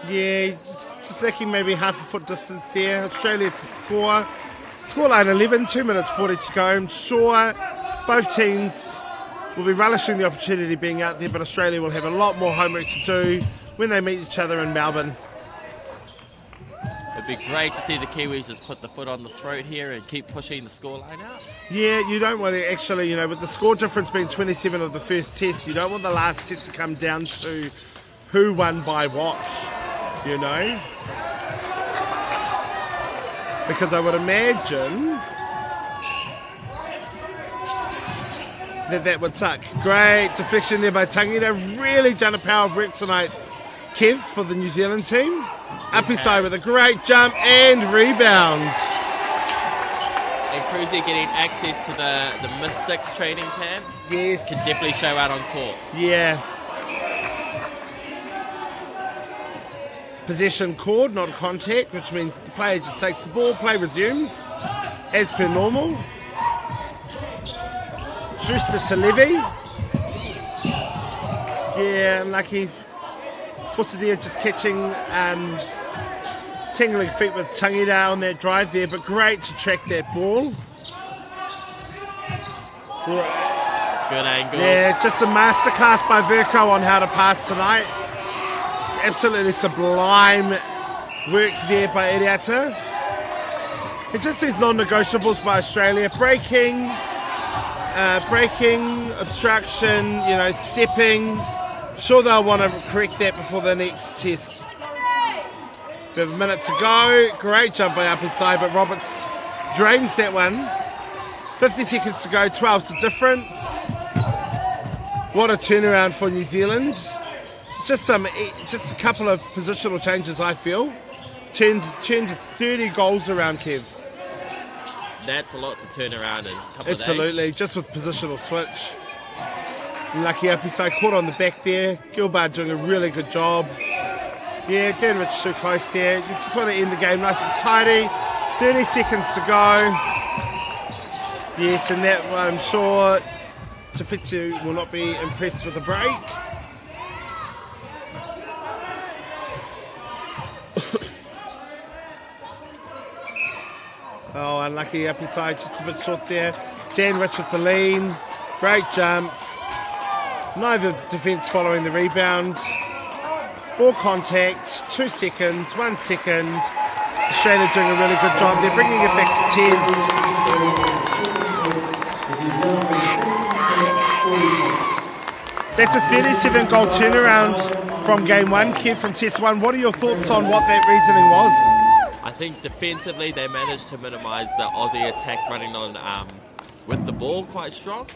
Yeah, just lacking maybe half a foot distance there. Australia to score. Scoreline 11, 2 minutes 40 to go. I'm sure both teams will be relishing the opportunity being out there, but Australia will have a lot more homework to do when they meet each other in Melbourne. It'd be great to see the Kiwis just put the foot on the throat here and keep pushing the scoreline out. Yeah, you don't want to actually, with the score difference being 27 of the first test, you don't want the last test to come down to who won by what, Because I would imagine that would suck. Great deflection there by Tangida. Really done a power of work tonight, Kev, for the New Zealand team. Apisai with a great jump and rebound. And Cruzy getting access to the Mystics training camp. Yes. Can definitely show out on court. Yeah. Possession cord, not contact, which means the player just takes the ball, play resumes, as per normal. Schuster to Levy. Yeah, unlucky. Fusadia just catching tingling feet with Tangida on that drive there, but great to track that ball. Good angle. Yeah, just a masterclass by Verco on how to pass tonight. Absolutely sublime work there by Iriata. And just these non-negotiables by Australia. Breaking, obstruction, stepping. Sure they'll want to correct that before the next test. We have a minute to go. Great jump by upper side, but Roberts drains that one. 50 seconds to go, 12's the difference. What a turnaround for New Zealand. Just a couple of positional changes, I feel. Turned 30 goals around, Kev. That's a lot to turn around in a couple Absolutely, of days. just with positional switch. Lucky Apisai caught on the back there. Gilbert doing a really good job. Yeah, Dan Rich too close there. You just want to end the game nice and tidy. 30 seconds to go. Yes, and that I'm sure Tafitsu will not be impressed with the break. Oh, unlucky Apisai, just a bit short there. Dan Rich with the lean. Great jump. Neither defence following the rebound. Ball contact, 2 seconds, 1 second. Australia doing a really good job. They're bringing it back to 10. That's a 37-goal turnaround from game one. Kev, from test one. What are your thoughts on what that reasoning was? I think defensively they managed to minimise the Aussie attack running on with the ball quite strong.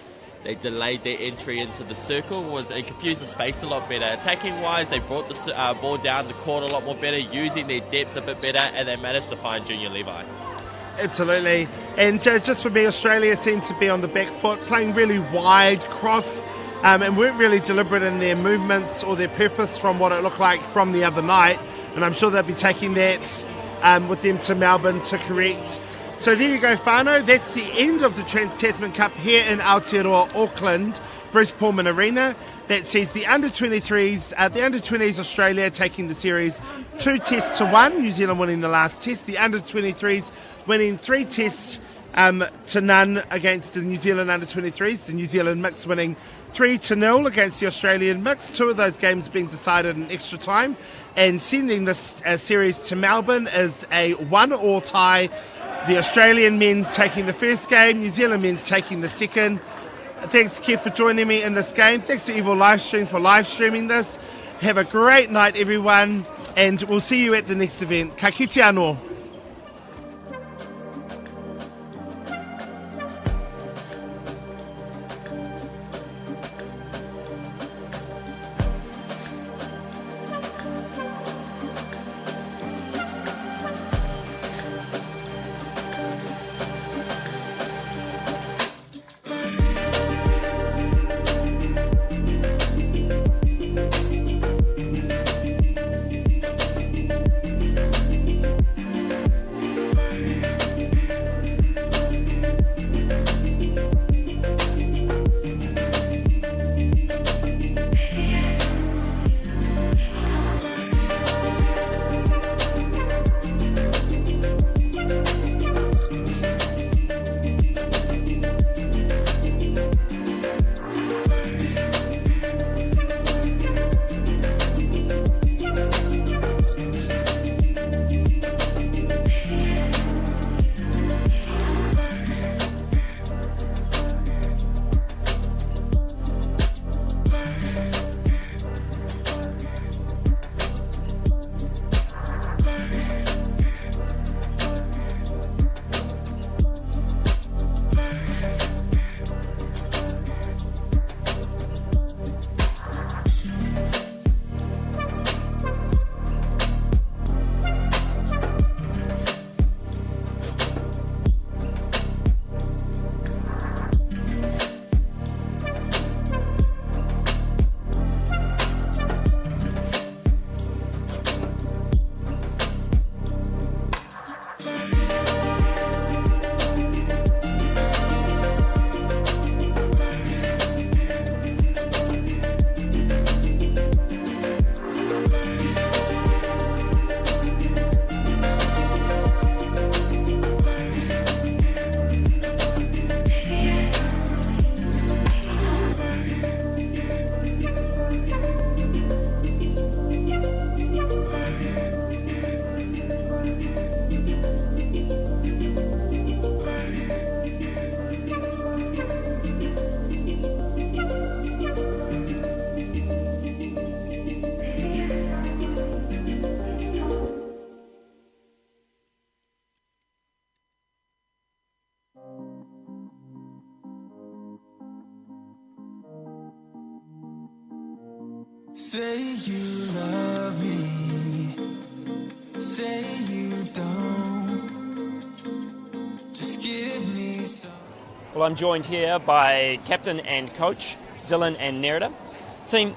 They delayed their entry into the circle. It confused the space a lot better. Attacking-wise, they brought the ball down the court a lot more better, using their depth a bit better, and they managed to find Junior Levi. Absolutely. And just for me, Australia seemed to be on the back foot, playing really wide cross, and weren't really deliberate in their movements or their purpose from what it looked like from the other night. And I'm sure they'll be taking that with them to Melbourne to correct. So there you go, Whānau. That's the end of the Trans Tasman Cup here in Aotearoa, Auckland, Bruce Pullman Arena. That sees the under-23s, the under-20s Australia taking the series 2 tests to 1, New Zealand winning the last test. The under-23s winning 3 tests to none against the New Zealand under-23s. The New Zealand mix winning 3-0 against the Australian mix. 2 of those games being decided in extra time. And sending this series to Melbourne is a 1-1 tie. The Australian men's taking the first game, New Zealand men's taking the second. Thanks, Kev, for joining me in this game. Thanks to Evil Livestream for live streaming this. Have a great night, everyone, and we'll see you at the next event. Ka kite anō. Say you love me, say you don't, just give me some. Well, I'm joined here by captain and coach Dylan and Nerida. Team,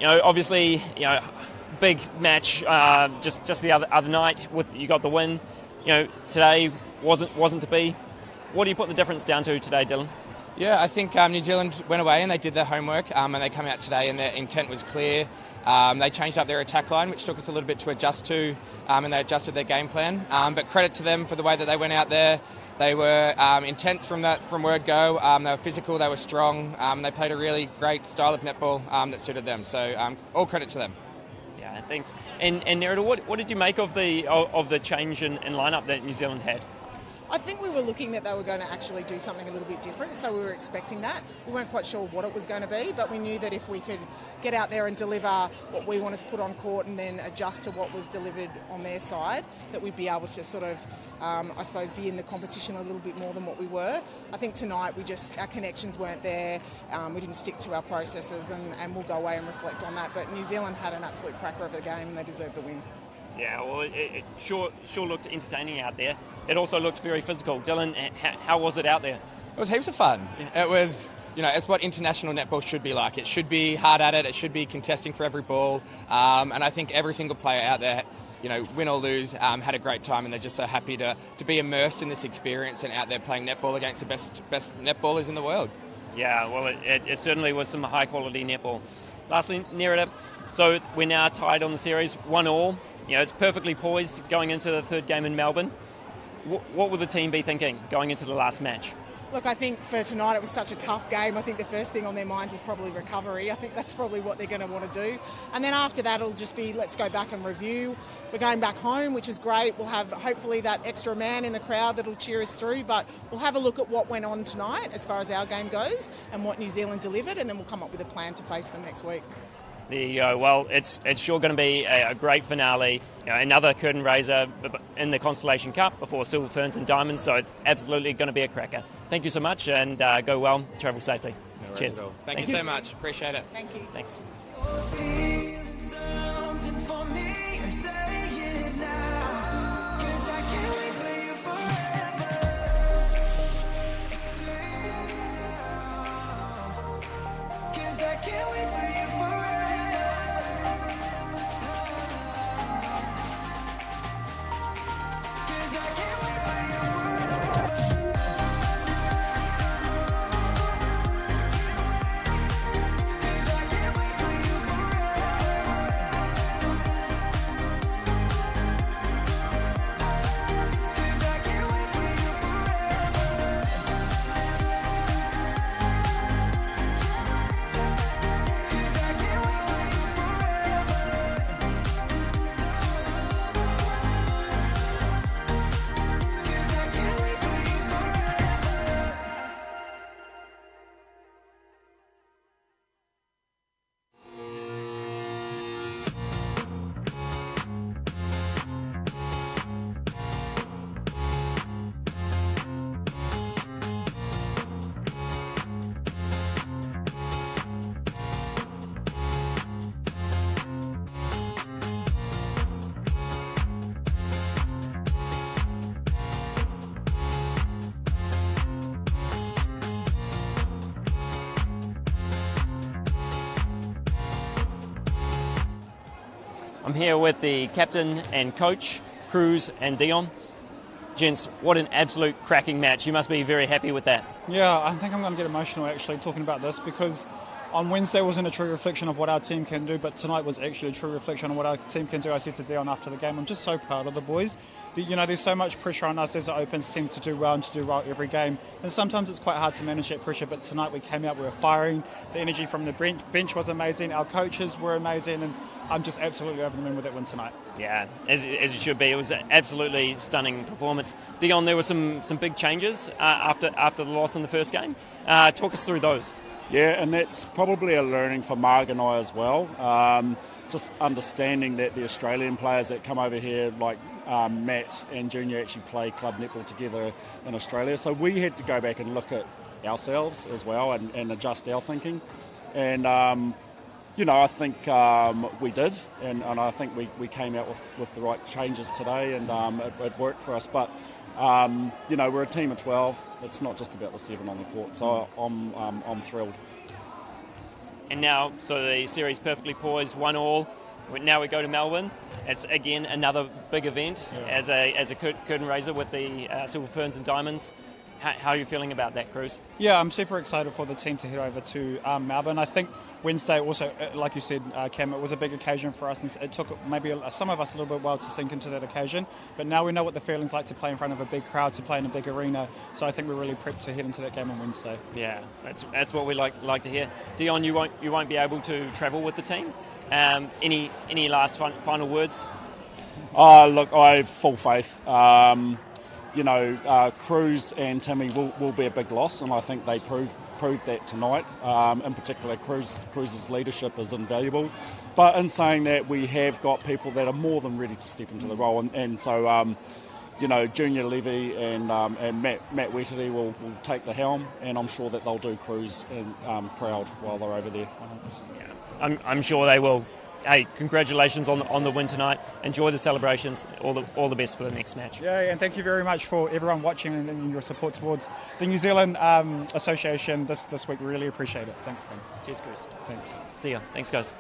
obviously, big match just the other night. You got the win. Today wasn't to be. What do you put the difference down to today, Dylan? Yeah, I think New Zealand went away and they did their homework, and they come out today and their intent was clear. They changed up their attack line, which took us a little bit to adjust to, and they adjusted their game plan. But credit to them for the way that they went out there. They were intense from word go. They were physical, they were strong. They played a really great style of netball that suited them. So all credit to them. Yeah, thanks. And Nerida, what did you make of the change in lineup that New Zealand had? I think we were looking that they were going to actually do something a little bit different, so we were expecting that. We weren't quite sure what it was going to be, but we knew that if we could get out there and deliver what we wanted to put on court and then adjust to what was delivered on their side, that we'd be able to sort of, be in the competition a little bit more than what we were. I think tonight our connections weren't there, we didn't stick to our processes, and we'll go away and reflect on that. But New Zealand had an absolute cracker of the game and they deserved the win. Yeah, well, it sure looked entertaining out there. It also looked very physical. Dylan, how was it out there? It was heaps of fun. Yeah. It was, it's what international netball should be like. It should be hard at it. It should be contesting for every ball. And I think every single player out there, win or lose, had a great time, and they're just so happy to be immersed in this experience and out there playing netball against the best netballers in the world. Yeah, well, it certainly was some high-quality netball. Lastly, Nerida, so we're now tied on the series, 1-1. It's perfectly poised going into the third game in Melbourne. What will the team be thinking going into the last match? Look, I think for tonight it was such a tough game. I think the first thing on their minds is probably recovery. I think that's probably what they're going to want to do. And then after that, it'll just be, let's go back and review. We're going back home, which is great. We'll have hopefully that extra man in the crowd that'll cheer us through. But we'll have a look at what went on tonight as far as our game goes and what New Zealand delivered, and then we'll come up with a plan to face them next week. There you go. Well, it's sure going to be a great finale. Another curtain raiser in the Constellation Cup before Silver Ferns and Diamonds, so it's absolutely going to be a cracker. Thank you so much, and go well. Travel safely. No worries Cheers. at all. Thank you so much. Appreciate it. Thank you. Thanks. I'm here with the captain and coach, Cruz and Dion. Gents, what an absolute cracking match. You must be very happy with that. Yeah, I think I'm going to get emotional actually talking about this, because on Wednesday wasn't a true reflection of what our team can do, but tonight was actually a true reflection on what our team can do. I said to Dion after the game, I'm just so proud of the boys. There's so much pressure on us as an opens team to do well and to do well every game. And sometimes it's quite hard to manage that pressure, but tonight we came out, we were firing. The energy from the bench was amazing. Our coaches were amazing, and I'm just absolutely over the moon with that win tonight. Yeah, as it should be. It was an absolutely stunning performance. Dion, there were some big changes after the loss in the first game. Talk us through those. Yeah, and that's probably a learning for Marg and I as well. Just understanding that the Australian players that come over here, like Matt and Junior, actually play club netball together in Australia. So we had to go back and look at ourselves as well and adjust our thinking. And I think we did, and I think we came out with the right changes today, and it worked for us. But we're a team of 12. It's not just about the 7 on the court, so I'm thrilled. And now, so the series perfectly poised, 1-1. Now we go to Melbourne. It's again another big event as a curtain raiser with the Silver Ferns and Diamonds. How are you feeling about that, Cruz? Yeah, I'm super excited for the team to head over to Melbourne. I think Wednesday also, like you said, Cam, it was a big occasion for us, and it took maybe some of us a little bit while to sink into that occasion. But now we know what the feeling's like to play in front of a big crowd, to play in a big arena. So I think we're really prepped to head into that game on Wednesday. Yeah, that's what we like to hear. Dion, you won't be able to travel with the team. Any last final words? Look, I have full faith. Cruz and Timmy will be a big loss, and I think they proved that tonight. In particular, Cruz's leadership is invaluable. But in saying that, we have got people that are more than ready to step into the role, and so Junior Levy and Matt Wetterly will take the helm, and I'm sure that they'll do Cruz proud while they're over there. Yeah, I'm sure they will. Hey, congratulations on the win tonight. Enjoy the celebrations. All the best for the next match. Yeah, and thank you very much for everyone watching and your support towards the New Zealand Association this week. We really appreciate it. Thanks, Tim. Cheers, Chris. Thanks. See ya. Thanks, guys.